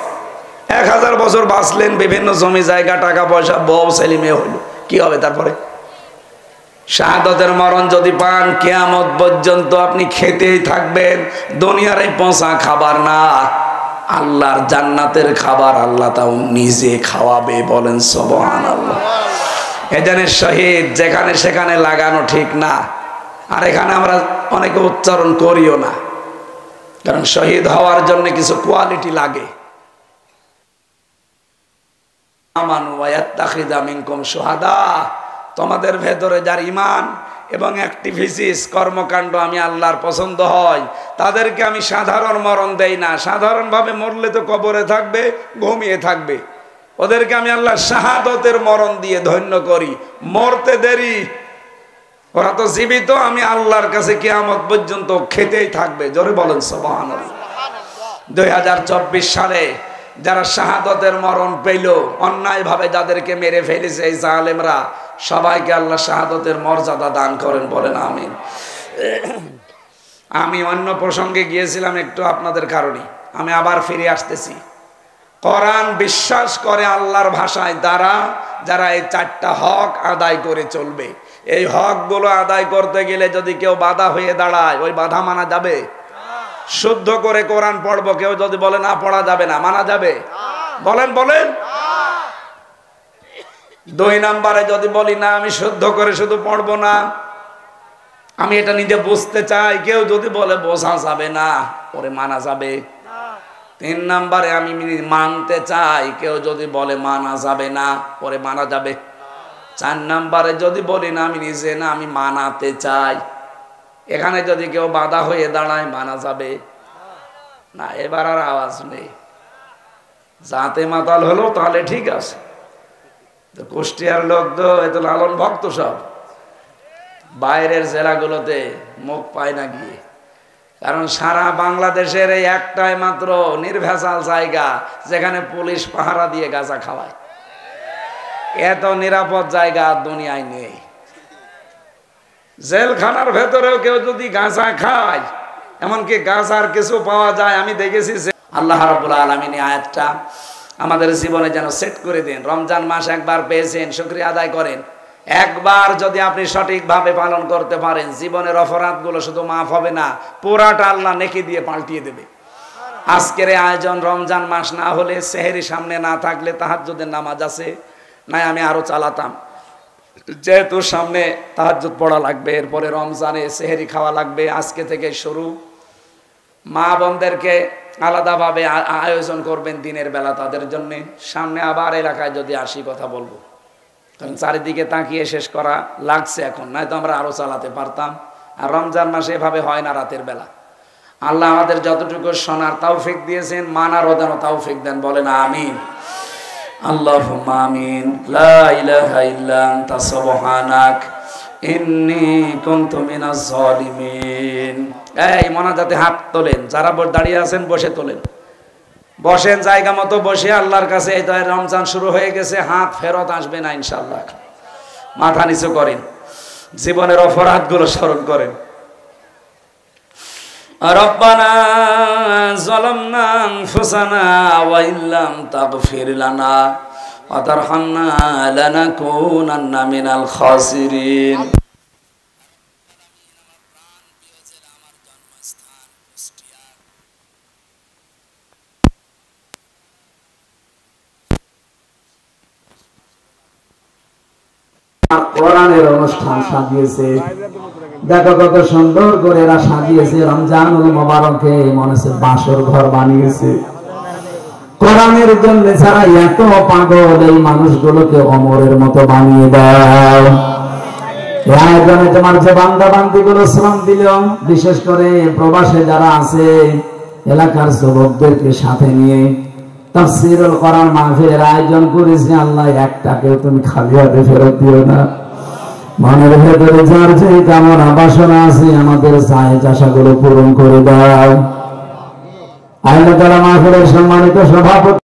1000 বছর বাঁচলেন, বিভিন্ন জমি জায়গা টাকা পয়সা বউ ছেলে মেয়ে হইল, কি হবে তারপরে? শাহাদতের মরণ যদি পান কিয়ামত পর্যন্ত আপনি খেতেই থাকবেন। দুনিয়ার এই পচা খাবার না, আল্লাহর জান্নাতের খাবার আল্লাহ তাও নিজে খাওয়াবে। বলেন সুবহানাল্লাহ। এজন্য শহীদ যেখানে সেখানে লাগানো ঠিক না। আর এখানে আমরা অনেকে উচ্চারণ করিও না, কারণ শহীদ হওয়ার জন্য কিছু কোয়ালিটি লাগে। আমানু ওয়া ইয়াত্তাখিযা মিনকুম শুহাদা, তোমাদের ভেতরে যার ঈমান এবং অ্যাক্টিভিটিস কর্মকাণ্ড আমি আল্লাহর পছন্দ হয় তাদেরকে আমি সাধারণ মরণ দেই না। সাধারণভাবে মরলে তো কবরে থাকবে, ঘুমিয়ে থাকবে। ওদেরকে আমি আল্লাহ শাহাদতের মরণ দিয়ে ধন্য করি। মরতে দেরি, ওরা তো জীবিত, আমি আল্লাহর কাছে কিয়ামত পর্যন্ত খেতেই থাকবে। জোরে বলেন সুবহানাল্লাহ। 2024 সালে যারা শাহাদতের মরণ পেল, অন্যায়ভাবে যাদেরকে মেরে ফেলেছে এই জালেমরা, সবাইকে আল্লাহ শাহাদতের মর্যাদা দান করেন। বলেন আমিন। আমি অন্য প্রসঙ্গে গিয়েছিলাম একটু আপনাদের কারণে, আমি আবার ফিরে আসতেছি। কোরআন বিশ্বাস করে আল্লাহর ভাষায় দ্বারা যারা এই 4টা হক আদায় করে চলবে। এই হকগুলো আদায় করতে গেলে যদি কেউ বাধা হয়ে দাঁড়ায়, ওই বাধা মানা যাবে? শুদ্ধ করে কোরআন পড়বো, কেউ যদি বলে না পড়া যাবে না, মানা যাবে? বলেন বলেন। 2 নম্বরে যদি বলি না আমি শুদ্ধ করে শুধু পড়বো না, আমি এটা নিজে বুঝতে চাই, কেউ যদি বলে বোঝা যাবে না, ওরে মানা যাবে? 3 নম্বরে আমি মানতে চাই, কেউ যদি বলে মানা যাবে না, ওরে মানা যাবে? 4 নম্বরে যদি বলি না আমি নিজে না, আমি মানাতে চাই, এখানে যদি কেউ বাধা হয়ে দাঁড়ায়, মানা যাবে না? এবার আর আওয়াজ নেই। যাতে মাতাল হলো তাহলে ঠিক আছে। তো কুষ্টিয়ার লোক তো এত লালন ভক্ত, সব বাইরের জেলাগুলোতে মুখ পায় না গিয়ে, কারণ সারা বাংলাদেশের এই একটাই মাত্র নির্ভেজাল জায়গা যেখানে পুলিশ পাহারা দিয়ে গাঁজা খাওয়ায়। এত নিরাপদ জায়গা দুনিয়ায় নেই। জেলখানার ভেতরেও কেউ যদি গাঁজা খায়, এমনকি গাঁজার কিছু পাওয়া যায়, আমি দেখেছি। আল্লাহ রাব্বুল আলামিন আয়াতটা আমাদের জীবনে যেন সেট করে দেন। রমজান মাস একবার পেয়েছেন, শুকরিয়া আদায় করেন। একবার যদি আপনি সঠিকভাবে পালন করতে পারেন, জীবনের অপরাধগুলো শুধু মাফ হবে না, পুরাটা আল্লাহ নেকি দিয়ে পাল্টিয়ে দেবে। আজকের আয়োজন রমজান মাস না হলে, সেহরি সামনে না থাকলে তাহাজ্জুদের নামাজ আছে, নাই আমি আরো চালাতাম। যেহেতু সামনে তাহাজ্জুদ পড়া লাগবে, এরপরে রমজানে সেহরি খাওয়া লাগবে, আজকে থেকে শুরু। মা বোনদেরকে আলাদাভাবে আয়োজন করবেন দিনের বেলা তাদের জন্য। সামনে আবার এলাকায় যদি আসি কথা বলবো, কারণ চারিদিকে তাকিয়ে শেষ করা লাগছে এখন, নয়তো আমরা আরো চালাতে পারতাম। আর রমজান মাসে এভাবে হয় না রাতের বেলা। আল্লাহ আমাদের যতটুকু শোনার তৌফিক দিয়েছেন, মানারও যেন তৌফিক দেন, বলেন আমিন। আল্লাহুম্মা আমিন। লা ইলাহা ইল্লা আনতা সুবহানাক ইন্নী কুনতু মিনাজ জালিমিন। এই মোনাজাতে হাত তোলেন, যারা দাঁড়িয়ে আছেন বসে তোলেন, বসেন জায়গা মতো বসে। আল্লাহর কাছে এই তো রমজান শুরু হয়ে গেছে, হাত ফেরত আসবে না ইনশাআল্লাহ। মাথা নিচু করেন, জীবনের অপরাধগুলো স্মরণ করেন। রব্বানা যালামনা আনফুসানা ওয়া ইল্লাম তাগফির লানা ওয়া তারহামনা লানাকুনান্না মিনাল খাসিরিন। কোরআনের অনুষ্ঠান সাজিয়েছে, দেখো কত সুন্দর করে এরা সাজিয়েছে। রমজানুল মোবারকে মনে হচ্ছে বাসর ঘর বানিয়েছে। কোরআনের জন্য যারা এত পাগল, এই মানুষগুলোকে অমরের মতো বানিয়ে দাও। আয়োজনে তোমার যে বান্দা বান্দি গুলো শ্রম দিল, বিশেষ করে প্রবাসে যারা আছে, এলাকার যুবকদেরকে সাথে নিয়ে তাফসীরুল কোরআন মাহফিলের আয়োজন করেছে। আল্লাহ একটাকেও তুমি খালি হাতে ফেরত দিও না। মনের ভেতরে যার যে কামনা বাসনা আছে, আমাদের চাহিদাগুলো পূরণ করে দাও। আল্লাহ তাআলা মাহফিলের সম্মানিত সভাপতি